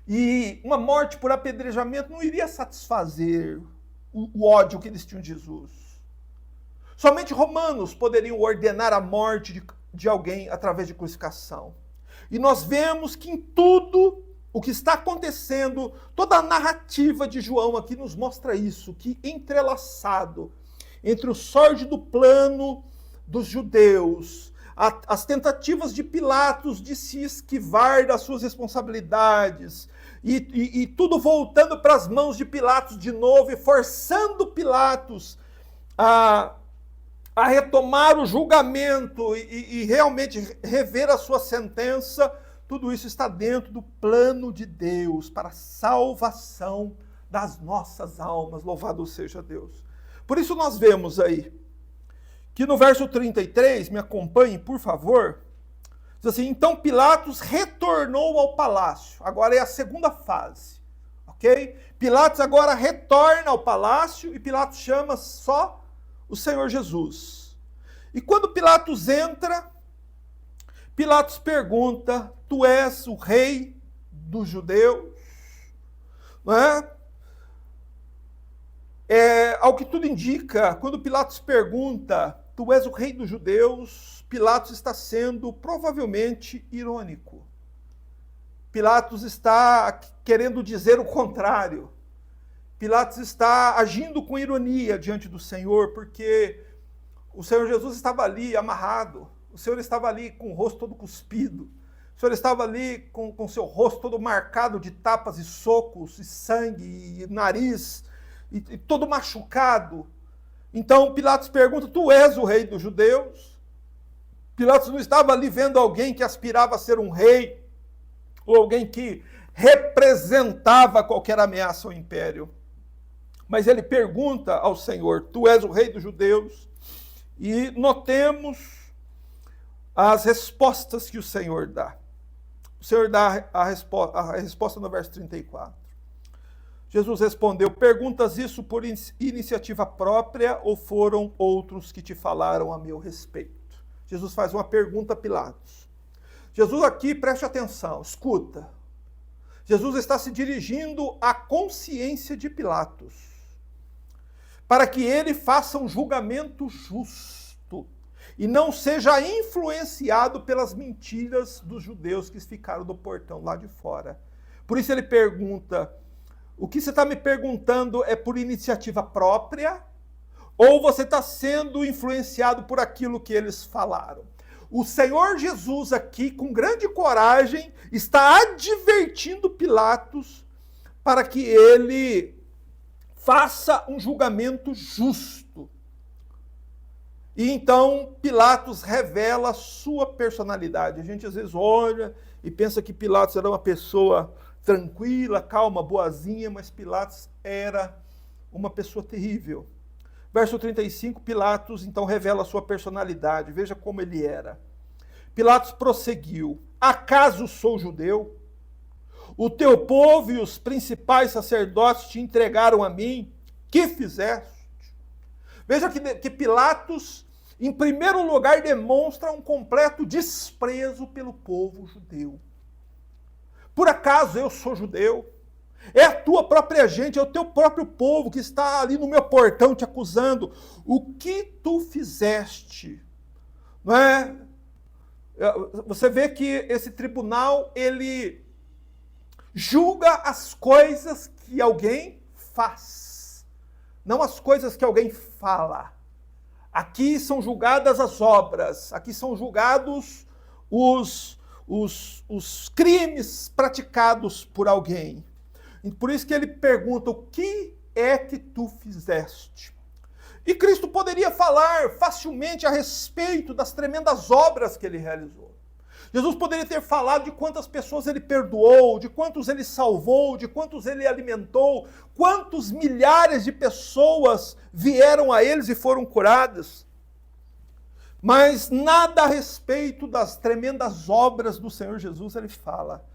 E uma morte por apedrejamento não iria satisfazer o ódio que eles tinham de Jesus. Somente romanos poderiam ordenar a morte de alguém através de crucificação. E nós vemos que em tudo o que está acontecendo, toda a narrativa de João aqui nos mostra isso, que entrelaçado entre o sórdido plano dos judeus, as tentativas de Pilatos de se esquivar das suas responsabilidades, e tudo voltando para as mãos de Pilatos de novo, e forçando Pilatos a retomar o julgamento e realmente rever a sua sentença. Tudo isso está dentro do plano de Deus para a salvação das nossas almas. Louvado seja Deus. Por isso nós vemos aí que no verso 33, me acompanhe, por favor, diz assim: então Pilatos retornou ao palácio. Agora é a segunda fase, ok? Pilatos agora retorna ao palácio e Pilatos chama só o Senhor Jesus. E quando Pilatos entra, Pilatos pergunta: tu és o rei dos judeus? Não é? Ao que tudo indica, quando Pilatos pergunta: tu és o rei dos judeus, Pilatos está sendo provavelmente irônico. Pilatos está querendo dizer o contrário. Pilatos está agindo com ironia diante do Senhor, porque o Senhor Jesus estava ali amarrado, o Senhor estava ali com o rosto todo cuspido, o Senhor estava ali com o seu rosto todo marcado de tapas e socos, e sangue, e nariz, e todo machucado. Então Pilatos pergunta: tu és o rei dos judeus? Pilatos não estava ali vendo alguém que aspirava a ser um rei, ou alguém que representava qualquer ameaça ao império. Mas ele pergunta ao Senhor: tu és o rei dos judeus? E notemos as respostas que o Senhor dá. O Senhor dá a resposta no verso 34. Jesus respondeu: perguntas isso por iniciativa própria ou foram outros que te falaram a meu respeito? Jesus faz uma pergunta a Pilatos. Jesus aqui, preste atenção, escuta. Jesus está se dirigindo à consciência de Pilatos, para que ele faça um julgamento justo e não seja influenciado pelas mentiras dos judeus que ficaram do portão lá de fora. Por isso ele pergunta: o que você está me perguntando é por iniciativa própria ou você está sendo influenciado por aquilo que eles falaram? O Senhor Jesus aqui, com grande coragem, está advertindo Pilatos para que ele faça um julgamento justo. E então Pilatos revela a sua personalidade. A gente às vezes olha e pensa que Pilatos era uma pessoa tranquila, calma, boazinha, mas Pilatos era uma pessoa terrível. Verso 35, Pilatos então revela a sua personalidade. Veja como ele era. Pilatos prosseguiu: acaso sou judeu? O teu povo e os principais sacerdotes te entregaram a mim. Que fizeste? Veja que Pilatos, em primeiro lugar, demonstra um completo desprezo pelo povo judeu. Por acaso eu sou judeu? É a tua própria gente, é o teu próprio povo que está ali no meu portão te acusando. O que tu fizeste? Não é? Você vê que esse tribunal, ele julga as coisas que alguém faz, não as coisas que alguém fala. Aqui são julgadas as obras, aqui são julgados os crimes praticados por alguém. E por isso que ele pergunta: o que é que tu fizeste? E Cristo poderia falar facilmente a respeito das tremendas obras que ele realizou. Jesus poderia ter falado de quantas pessoas ele perdoou, de quantos ele salvou, de quantos ele alimentou, quantos milhares de pessoas vieram a eles e foram curadas. Mas nada a respeito das tremendas obras do Senhor Jesus ele fala,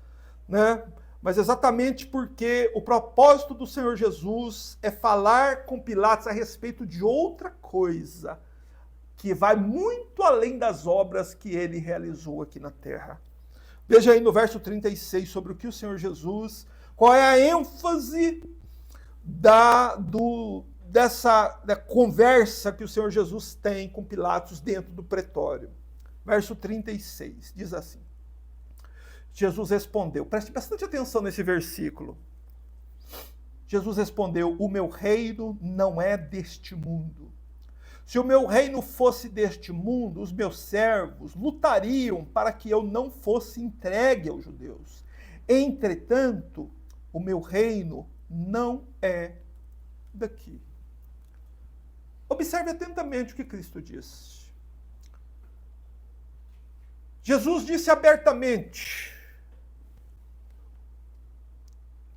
né? Mas exatamente porque o propósito do Senhor Jesus é falar com Pilatos a respeito de outra coisa, que vai muito além das obras que ele realizou aqui na terra. Veja aí no verso 36 sobre o que o Senhor Jesus, qual é a ênfase da conversa que o Senhor Jesus tem com Pilatos dentro do pretório. Verso 36, diz assim. Jesus respondeu, preste bastante atenção nesse versículo. Jesus respondeu, o meu reino não é deste mundo. Se o meu reino fosse deste mundo, os meus servos lutariam para que eu não fosse entregue aos judeus. Entretanto, o meu reino não é daqui. Observe atentamente o que Cristo disse. Jesus disse abertamente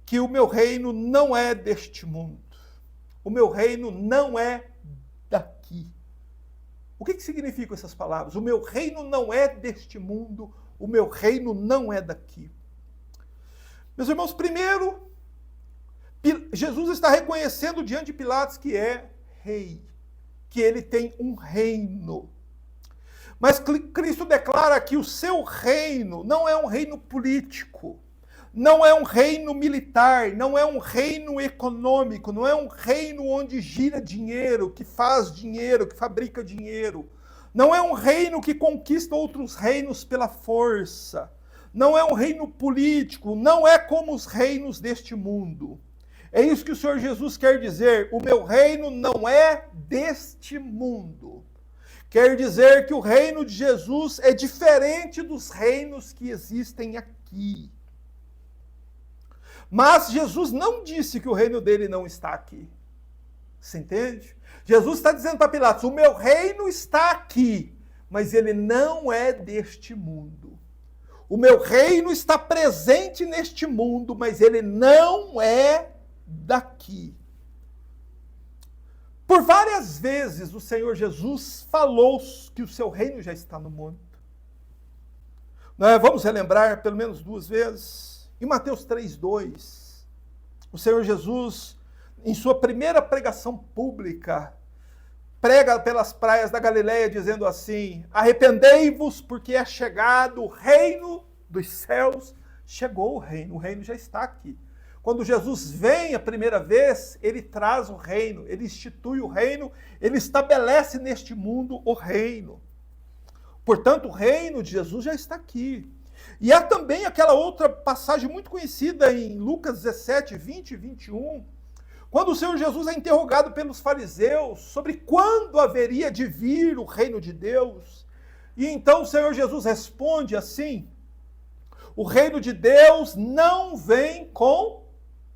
que o meu reino não é deste mundo. O meu reino não é daqui. O que significam essas palavras? O meu reino não é deste mundo, o meu reino não é daqui. Meus irmãos, primeiro, Jesus está reconhecendo diante de Pilatos que é rei, que ele tem um reino. Mas Cristo declara que o seu reino não é um reino político, não é um reino militar, não é um reino econômico, não é um reino onde gira dinheiro, que faz dinheiro, que fabrica dinheiro. Não é um reino que conquista outros reinos pela força. Não é um reino político, não é como os reinos deste mundo. É isso que o Senhor Jesus quer dizer. O meu reino não é deste mundo. Quer dizer que o reino de Jesus é diferente dos reinos que existem aqui. Mas Jesus não disse que o reino dele não está aqui. Você entende? Jesus está dizendo para Pilatos, o meu reino está aqui, mas ele não é deste mundo. O meu reino está presente neste mundo, mas ele não é daqui. Por várias vezes o Senhor Jesus falou que o seu reino já está no mundo. Vamos relembrar pelo menos 2 vezes. Em Mateus 3:2, o Senhor Jesus, em sua primeira pregação pública, prega pelas praias da Galileia dizendo assim, arrependei-vos porque é chegado o reino dos céus, chegou o reino já está aqui. Quando Jesus vem a primeira vez, ele traz o reino, ele institui o reino, ele estabelece neste mundo o reino. Portanto, o reino de Jesus já está aqui. E há também aquela outra passagem muito conhecida em Lucas 17, 20 e 21, quando o Senhor Jesus é interrogado pelos fariseus sobre quando haveria de vir o reino de Deus. E então o Senhor Jesus responde assim, o reino de Deus não vem com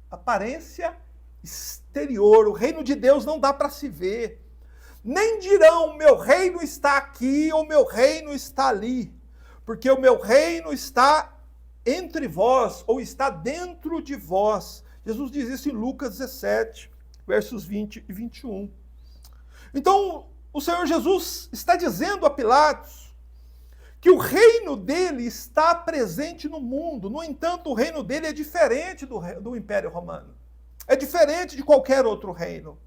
aparência exterior, o reino de Deus não dá para se ver. Nem dirão, meu reino está aqui ou meu reino está ali, porque o meu reino está entre vós, ou está dentro de vós. Jesus diz isso em Lucas 17, versos 20 e 21. Então, o Senhor Jesus está dizendo a Pilatos que o reino dele está presente no mundo. No entanto, o reino dele é diferente do Império Romano. É diferente de qualquer outro reino.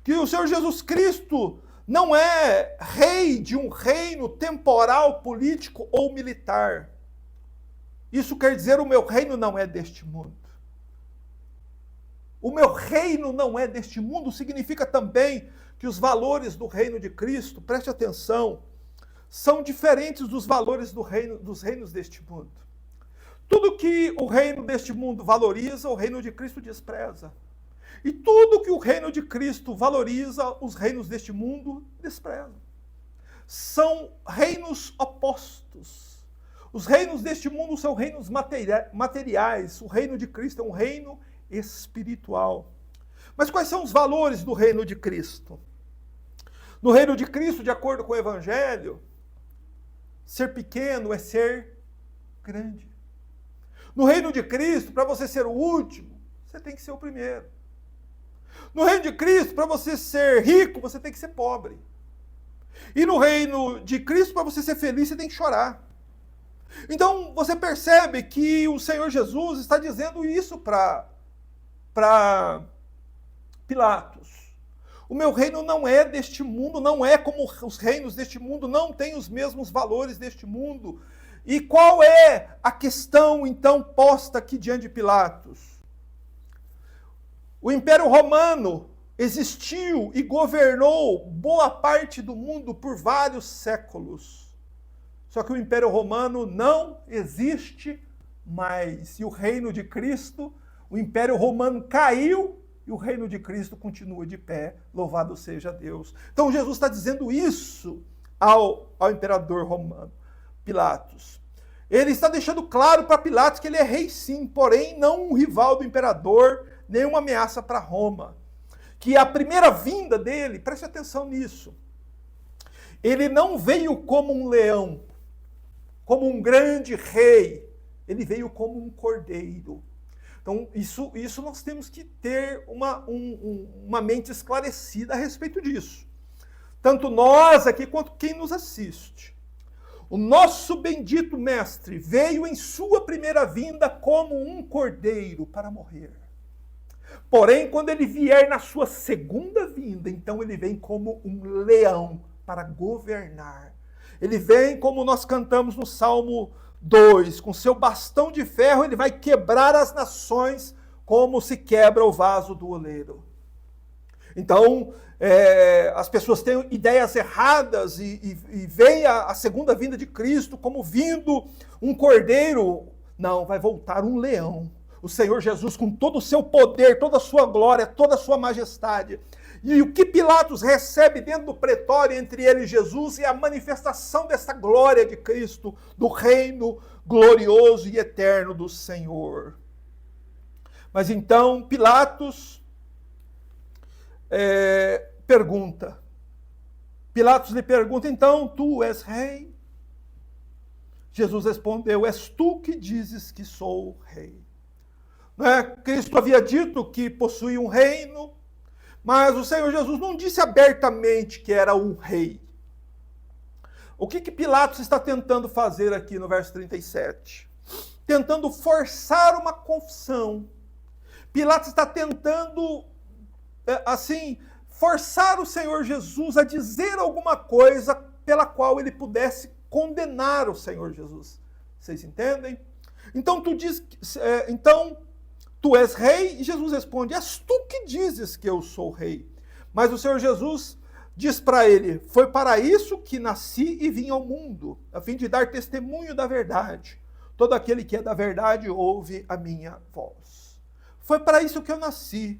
Que o Senhor Jesus Cristo não é rei de um reino temporal, político ou militar. Isso quer dizer, o meu reino não é deste mundo. O meu reino não é deste mundo significa também que os valores do reino de Cristo, preste atenção, são diferentes dos valores dos reinos deste mundo. Tudo que o reino deste mundo valoriza, o reino de Cristo despreza. E tudo que o reino de Cristo valoriza, os reinos deste mundo desprezam. São reinos opostos. Os reinos deste mundo são reinos materiais. O reino de Cristo é um reino espiritual. Mas quais são os valores do reino de Cristo? No reino de Cristo, de acordo com o Evangelho, ser pequeno é ser grande. No reino de Cristo, para você ser o último, você tem que ser o primeiro. No reino de Cristo, para você ser rico, você tem que ser pobre. E no reino de Cristo, para você ser feliz, você tem que chorar. Então, você percebe que o Senhor Jesus está dizendo isso para Pilatos. O meu reino não é deste mundo, não é como os reinos deste mundo, não tem os mesmos valores deste mundo. E qual é a questão, então, posta aqui diante de Pilatos? O Império Romano existiu e governou boa parte do mundo por vários séculos. Só que o Império Romano não existe mais. E o reino de Cristo, o Império Romano caiu e o reino de Cristo continua de pé. Louvado seja Deus. Então Jesus está dizendo isso ao imperador romano, Pilatos. Ele está deixando claro para Pilatos que ele é rei sim, porém não um rival do imperador, nem uma ameaça para Roma. Que a primeira vinda dele, preste atenção nisso, ele não veio como um leão, como um grande rei, ele veio como um cordeiro. Então, isso nós temos que ter uma mente esclarecida a respeito disso. Tanto nós aqui, quanto quem nos assiste. O nosso bendito mestre veio em sua primeira vinda como um cordeiro para morrer. Porém, quando ele vier na sua segunda vinda, então ele vem como um leão para governar. Ele vem, como nós cantamos no Salmo 2, com seu bastão de ferro, ele vai quebrar as nações como se quebra o vaso do oleiro. Então, as pessoas têm ideias erradas e veem a segunda vinda de Cristo como vindo um cordeiro. Não, vai voltar um leão. O Senhor Jesus, com todo o seu poder, toda a sua glória, toda a sua majestade. E o que Pilatos recebe dentro do pretório entre ele e Jesus é a manifestação dessa glória de Cristo, do reino glorioso e eterno do Senhor. Mas então Pilatos pergunta. Pilatos lhe pergunta, então, tu és rei? Jesus respondeu, és tu que dizes que sou rei. Cristo havia dito que possuía um reino, mas o Senhor Jesus não disse abertamente que era um rei. O que Pilatos está tentando fazer aqui no verso 37? Tentando forçar uma confissão. Pilatos está tentando, forçar o Senhor Jesus a dizer alguma coisa pela qual ele pudesse condenar o Senhor Jesus. Vocês entendem? Então tu és rei? E Jesus responde, és tu que dizes que eu sou rei. Mas o Senhor Jesus diz para ele, foi para isso que nasci e vim ao mundo, a fim de dar testemunho da verdade. Todo aquele que é da verdade ouve a minha voz. Foi para isso que eu nasci.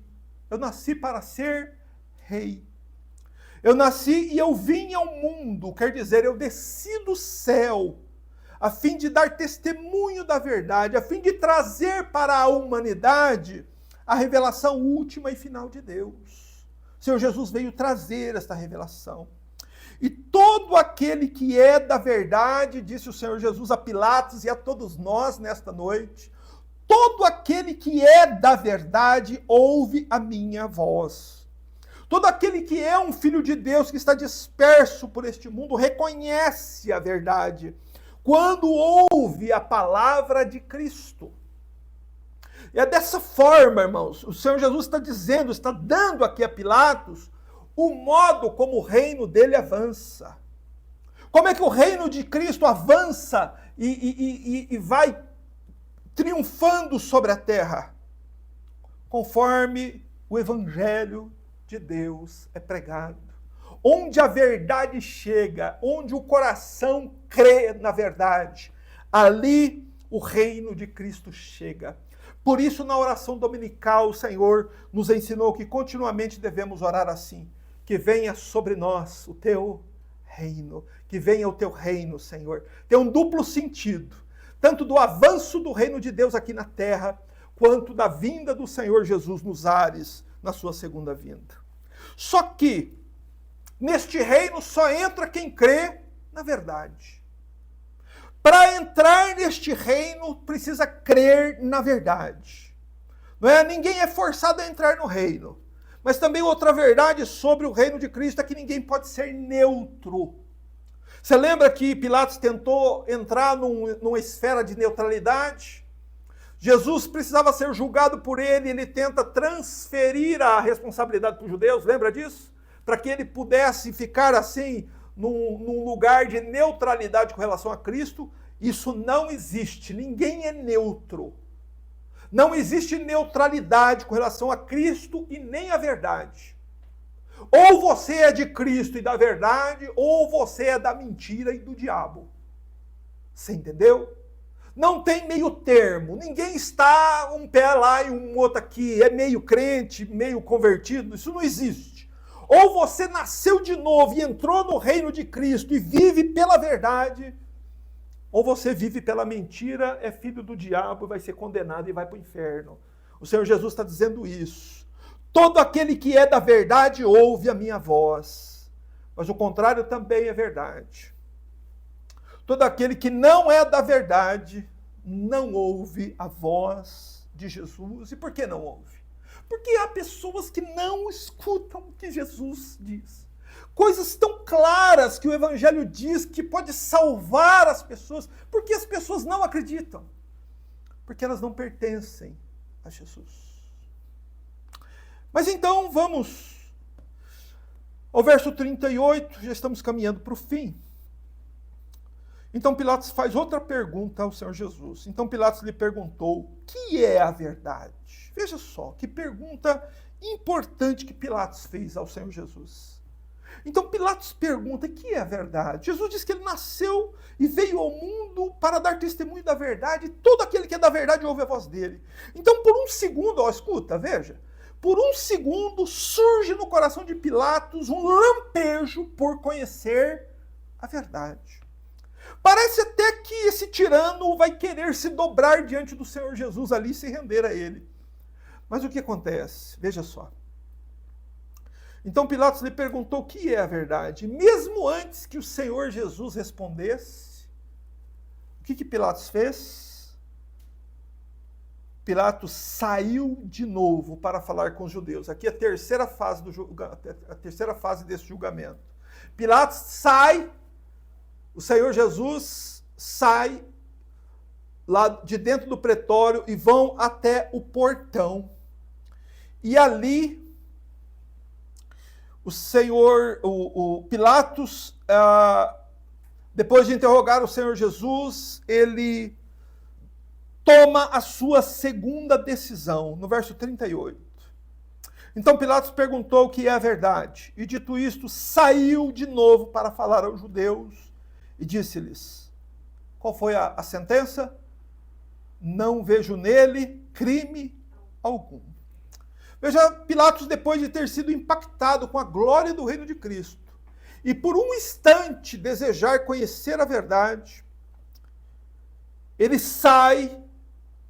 Eu nasci para ser rei. Eu nasci e eu vim ao mundo, quer dizer, eu desci do céu, a fim de dar testemunho da verdade, a fim de trazer para a humanidade a revelação última e final de Deus. O Senhor Jesus veio trazer esta revelação. E todo aquele que é da verdade, disse o Senhor Jesus a Pilatos e a todos nós nesta noite, todo aquele que é da verdade ouve a minha voz. Todo aquele que é um filho de Deus, que está disperso por este mundo, reconhece a verdade quando ouve a palavra de Cristo. E é dessa forma, irmãos, o Senhor Jesus está dizendo, está dando aqui a Pilatos o modo como o reino dele avança. Como é que o reino de Cristo avança e vai triunfando sobre a terra? Conforme o evangelho de Deus é pregado. Onde a verdade chega, onde o coração crê na verdade, ali o reino de Cristo chega. Por isso, na oração dominical, o Senhor nos ensinou que continuamente devemos orar assim. Que venha sobre nós o teu reino, que venha o teu reino, Senhor. Tem um duplo sentido, tanto do avanço do reino de Deus aqui na terra, quanto da vinda do Senhor Jesus nos ares, na sua segunda vinda. Só que Neste reino só entra quem crê na verdade. Para entrar neste reino, precisa crer na verdade. Não é? Ninguém é forçado a entrar no reino. Mas também outra verdade sobre o reino de Cristo é que ninguém pode ser neutro. Você lembra que Pilatos tentou entrar numa esfera de neutralidade? Jesus precisava ser julgado por ele tenta transferir a responsabilidade para os judeus, lembra disso? Para que ele pudesse ficar assim, num lugar de neutralidade com relação a Cristo. Isso não existe, ninguém é neutro. Não existe neutralidade com relação a Cristo e nem a verdade. Ou você é de Cristo e da verdade, ou você é da mentira e do diabo. Você entendeu? Não tem meio termo. Ninguém está um pé lá e um outro aqui. É meio crente, meio convertido. Isso não existe. Ou você nasceu de novo e entrou no reino de Cristo e vive pela verdade, ou você vive pela mentira, é filho do diabo, vai ser condenado e vai para o inferno. O Senhor Jesus está dizendo isso. Todo aquele que é da verdade ouve a minha voz. Mas o contrário também é verdade. Todo aquele que não é da verdade não ouve a voz de Jesus. E por que não ouve? Porque há pessoas que não escutam o que Jesus diz. Coisas tão claras que o Evangelho diz que pode salvar as pessoas. Por que as pessoas não acreditam? Porque elas não pertencem a Jesus. Mas então vamos ao verso 38, já estamos caminhando para o fim. Então Pilatos faz outra pergunta ao Senhor Jesus. Então Pilatos lhe perguntou, o que é a verdade? Veja só, que pergunta importante que Pilatos fez ao Senhor Jesus. Então Pilatos pergunta, o que é a verdade? Jesus diz que ele nasceu e veio ao mundo para dar testemunho da verdade, e todo aquele que é da verdade ouve a voz dele. Então por um segundo, escuta, veja, por um segundo surge no coração de Pilatos um lampejo por conhecer a verdade. Parece até que esse tirano vai querer se dobrar diante do Senhor Jesus ali e se render a ele. Mas o que acontece? Veja só. Então Pilatos lhe perguntou o que é a verdade. Mesmo antes que o Senhor Jesus respondesse, o que Pilatos fez? Pilatos saiu de novo para falar com os judeus. Aqui é a terceira fase desse julgamento. Pilatos sai, o Senhor Jesus sai lá de dentro do pretório e vão até o portão. E ali o Pilatos, depois de interrogar o Senhor Jesus, ele toma a sua segunda decisão, no verso 38. Então Pilatos perguntou o que é a verdade, e dito isto, saiu de novo para falar aos judeus, e disse-lhes, qual foi a sentença? Não vejo nele crime algum. Veja, Pilatos, depois de ter sido impactado com a glória do reino de Cristo, e por um instante desejar conhecer a verdade, ele sai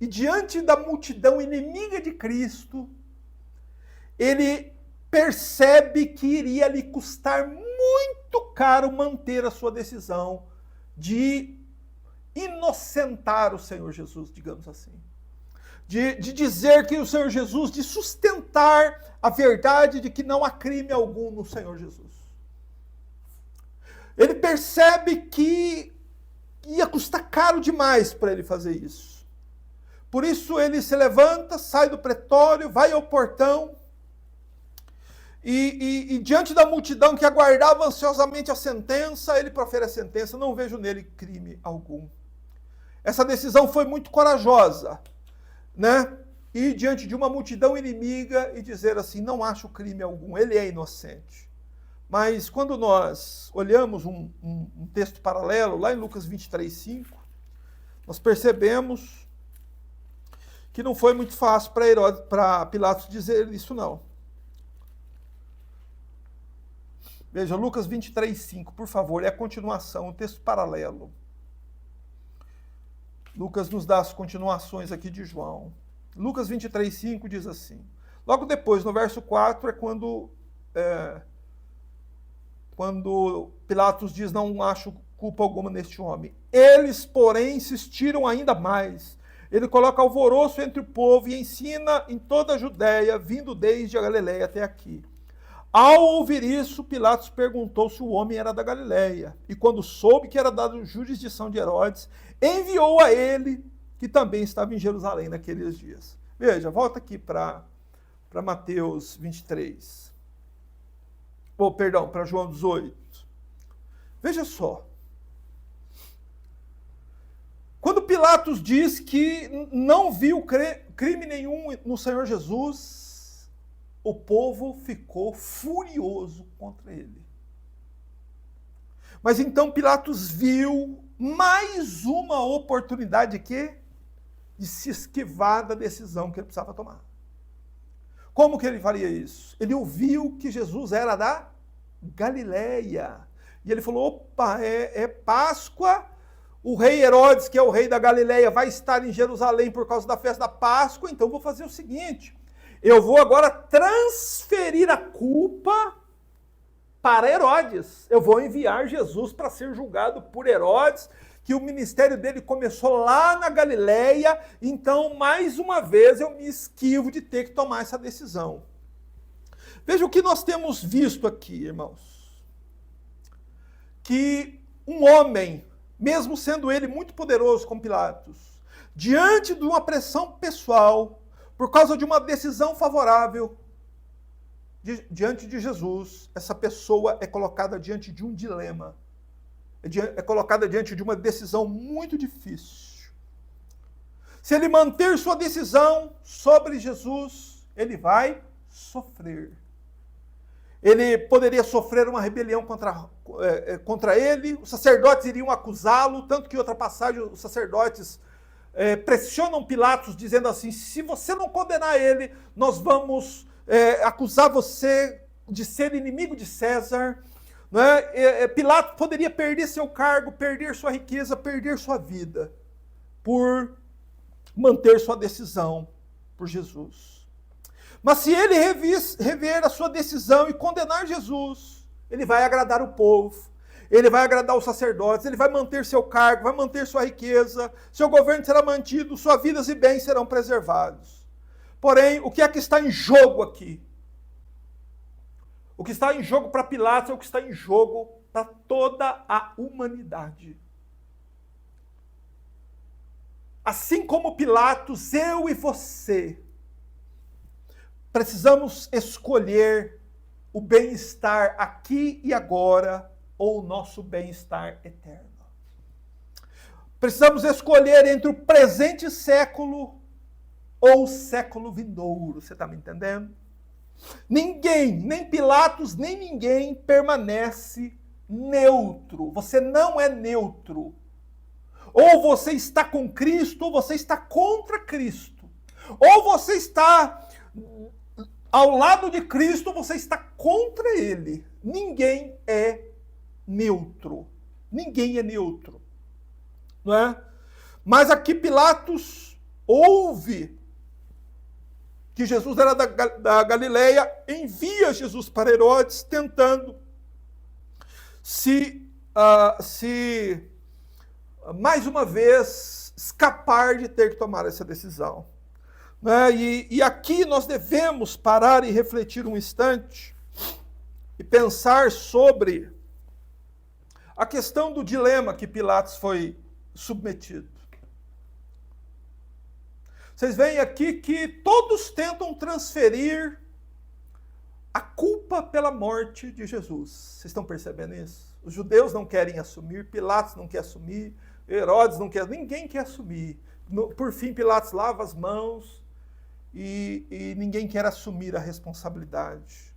e diante da multidão inimiga de Cristo, ele percebe que iria lhe custar muito caro manter a sua decisão de inocentar o Senhor Jesus, digamos assim. De dizer que o Senhor Jesus, de sustentar a verdade de que não há crime algum no Senhor Jesus. Ele percebe que ia custar caro demais para ele fazer isso. Por isso ele se levanta, sai do pretório, vai ao portão e diante da multidão que aguardava ansiosamente a sentença, ele profere a sentença, não vejo nele crime algum. Essa decisão foi muito corajosa, né? Ir diante de uma multidão inimiga e dizer assim, não acho crime algum, ele é inocente. Mas quando nós olhamos um texto paralelo, lá em Lucas 23:5, nós percebemos que não foi muito fácil para Pilatos dizer isso não. Veja, Lucas 23:5, por favor, é a continuação, um texto paralelo. Lucas nos dá as continuações aqui de João. Lucas 23:5 diz assim. Logo depois, no verso 4, é quando quando Pilatos diz: não acho culpa alguma neste homem. Eles, porém, insistiram ainda mais. Ele coloca alvoroço entre o povo e ensina em toda a Judéia, vindo desde a Galileia até aqui. Ao ouvir isso, Pilatos perguntou se o homem era da Galileia. E quando soube que era dado jurisdição de Herodes, enviou a ele, que também estava em Jerusalém naqueles dias. Veja, volta aqui para Mateus 23. Para João 18. Veja só. Quando Pilatos diz que não viu crime nenhum no Senhor Jesus, o povo ficou furioso contra ele. Mas então Pilatos viu mais uma oportunidade de se esquivar da decisão que ele precisava tomar. Como que ele faria isso? Ele ouviu que Jesus era da Galileia. E ele falou: opa, é Páscoa. O rei Herodes, que é o rei da Galileia, vai estar em Jerusalém por causa da festa da Páscoa, então vou fazer o seguinte: eu vou agora transferir a culpa para Herodes. Eu vou enviar Jesus para ser julgado por Herodes, que o ministério dele começou lá na Galileia, então, mais uma vez, eu me esquivo de ter que tomar essa decisão. Veja o que nós temos visto aqui, irmãos. Que um homem, mesmo sendo ele muito poderoso como Pilatos, diante de uma pressão pessoal, por causa de uma decisão favorável, diante de Jesus, essa pessoa é colocada diante de um dilema, é colocada diante de uma decisão muito difícil. Se ele manter sua decisão sobre Jesus, ele vai sofrer. Ele poderia sofrer uma rebelião contra ele, os sacerdotes iriam acusá-lo, tanto que em outra passagem os sacerdotes pressionam Pilatos, dizendo assim: se você não condenar ele, nós vamos acusar você de ser inimigo de César. Não é? Pilatos poderia perder seu cargo, perder sua riqueza, perder sua vida, por manter sua decisão por Jesus. Mas se ele rever a sua decisão e condenar Jesus, ele vai agradar o povo, ele vai agradar os sacerdotes, ele vai manter seu cargo, vai manter sua riqueza, seu governo será mantido, suas vidas e bens serão preservados. Porém, o que é que está em jogo aqui? O que está em jogo para Pilatos é o que está em jogo para toda a humanidade. Assim como Pilatos, eu e você precisamos escolher o bem-estar aqui e agora ou o nosso bem-estar eterno. Precisamos escolher entre o presente século ou o século vindouro. Você está me entendendo? Ninguém, nem Pilatos, nem ninguém permanece neutro. Você não é neutro. Ou você está com Cristo, ou você está contra Cristo. Ou você está ao lado de Cristo, você está contra ele. Ninguém é neutro. Ninguém é neutro. Não é? Mas aqui Pilatos ouve que Jesus era da Galileia, envia Jesus para Herodes, tentando se mais uma vez escapar de ter que tomar essa decisão. Né? E aqui nós devemos parar e refletir um instante e pensar sobre a questão do dilema que Pilatos foi submetido. Vocês veem aqui que todos tentam transferir a culpa pela morte de Jesus. Vocês estão percebendo isso? Os judeus não querem assumir, Pilatos não quer assumir, Herodes não quer, ninguém quer assumir. Por fim, Pilatos lava as mãos e ninguém quer assumir a responsabilidade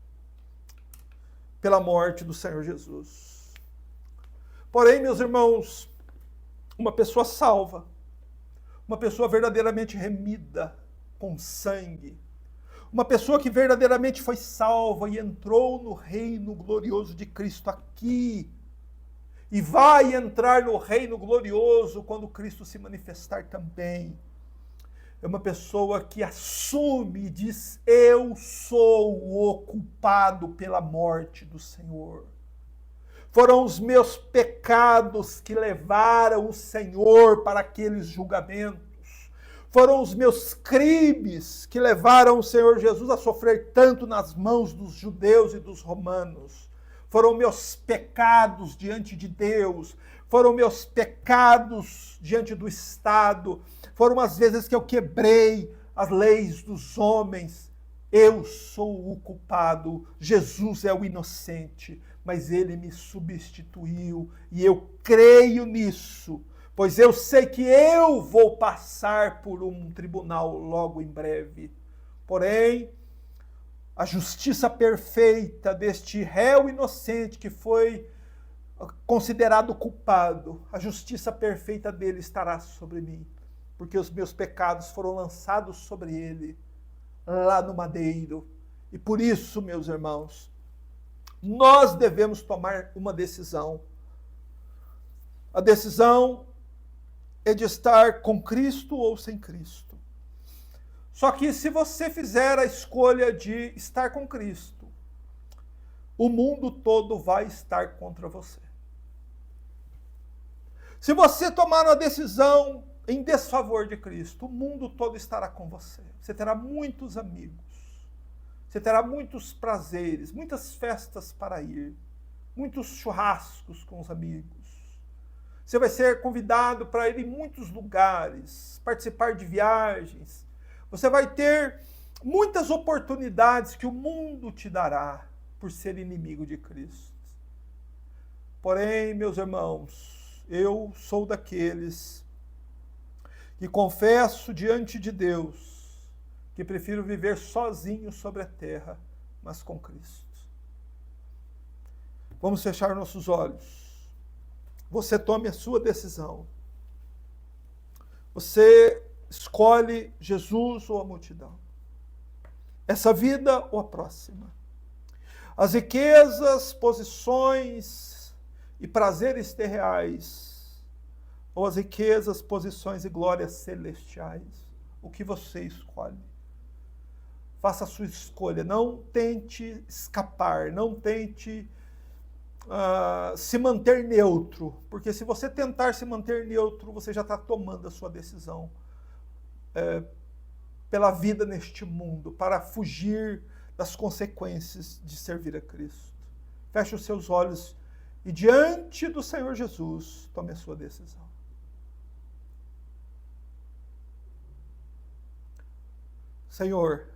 pela morte do Senhor Jesus. Porém, meus irmãos, uma pessoa salva, uma pessoa verdadeiramente remida com sangue, uma pessoa que verdadeiramente foi salva e entrou no reino glorioso de Cristo aqui, e vai entrar no reino glorioso quando Cristo se manifestar também. É uma pessoa que assume e diz: eu sou o culpado pela morte do Senhor. Foram os meus pecados que levaram o Senhor para aqueles julgamentos. Foram os meus crimes que levaram o Senhor Jesus a sofrer tanto nas mãos dos judeus e dos romanos. Foram meus pecados diante de Deus. Foram meus pecados diante do Estado. Foram as vezes que eu quebrei as leis dos homens. Eu sou o culpado. Jesus é o inocente. Mas ele me substituiu e eu creio nisso, pois eu sei que eu vou passar por um tribunal logo em breve. Porém, a justiça perfeita deste réu inocente que foi considerado culpado, a justiça perfeita dele estará sobre mim, porque os meus pecados foram lançados sobre ele, lá no madeiro. E por isso, meus irmãos, nós devemos tomar uma decisão. A decisão é de estar com Cristo ou sem Cristo. Só que se você fizer a escolha de estar com Cristo, o mundo todo vai estar contra você. Se você tomar uma decisão em desfavor de Cristo, o mundo todo estará com você. Você terá muitos amigos. Você terá muitos prazeres, muitas festas para ir, muitos churrascos com os amigos. Você vai ser convidado para ir em muitos lugares, participar de viagens. Você vai ter muitas oportunidades que o mundo te dará por ser inimigo de Cristo. Porém, meus irmãos, eu sou daqueles que confesso diante de Deus que prefiro viver sozinho sobre a terra, mas com Cristo. Vamos fechar nossos olhos. Você tome a sua decisão. Você escolhe Jesus ou a multidão. Essa vida ou a próxima. As riquezas, posições e prazeres terreais, ou as riquezas, posições e glórias celestiais. O que você escolhe? Faça a sua escolha, não tente escapar, não tente se manter neutro, porque se você tentar se manter neutro, você já está tomando a sua decisão pela vida neste mundo, para fugir das consequências de servir a Cristo. Feche os seus olhos e diante do Senhor Jesus, tome a sua decisão. Senhor,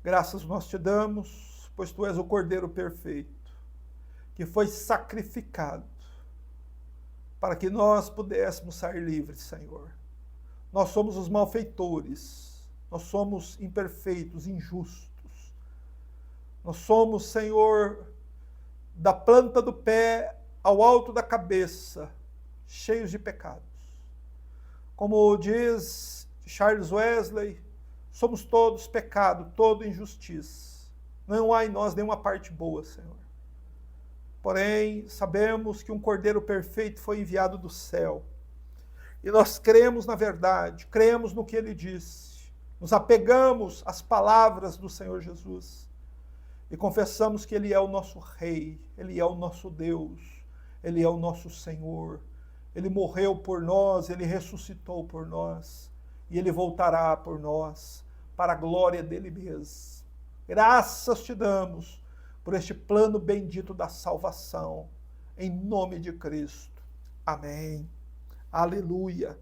graças nós te damos, pois tu és o Cordeiro perfeito, que foi sacrificado para que nós pudéssemos sair livres, Senhor. Nós somos os malfeitores, nós somos imperfeitos, injustos. Nós somos, Senhor, da planta do pé ao alto da cabeça, cheios de pecados. Como diz Charles Wesley, somos todos pecado, toda injustiça. Não há em nós nenhuma parte boa, Senhor. Porém, sabemos que um Cordeiro perfeito foi enviado do céu. E nós cremos na verdade, cremos no que ele disse. Nos apegamos às palavras do Senhor Jesus. E confessamos que ele é o nosso Rei, ele é o nosso Deus, ele é o nosso Senhor. Ele morreu por nós, ele ressuscitou por nós. E ele voltará por nós, para a glória dele mesmo. Graças te damos por este plano bendito da salvação, em nome de Cristo. Amém. Aleluia.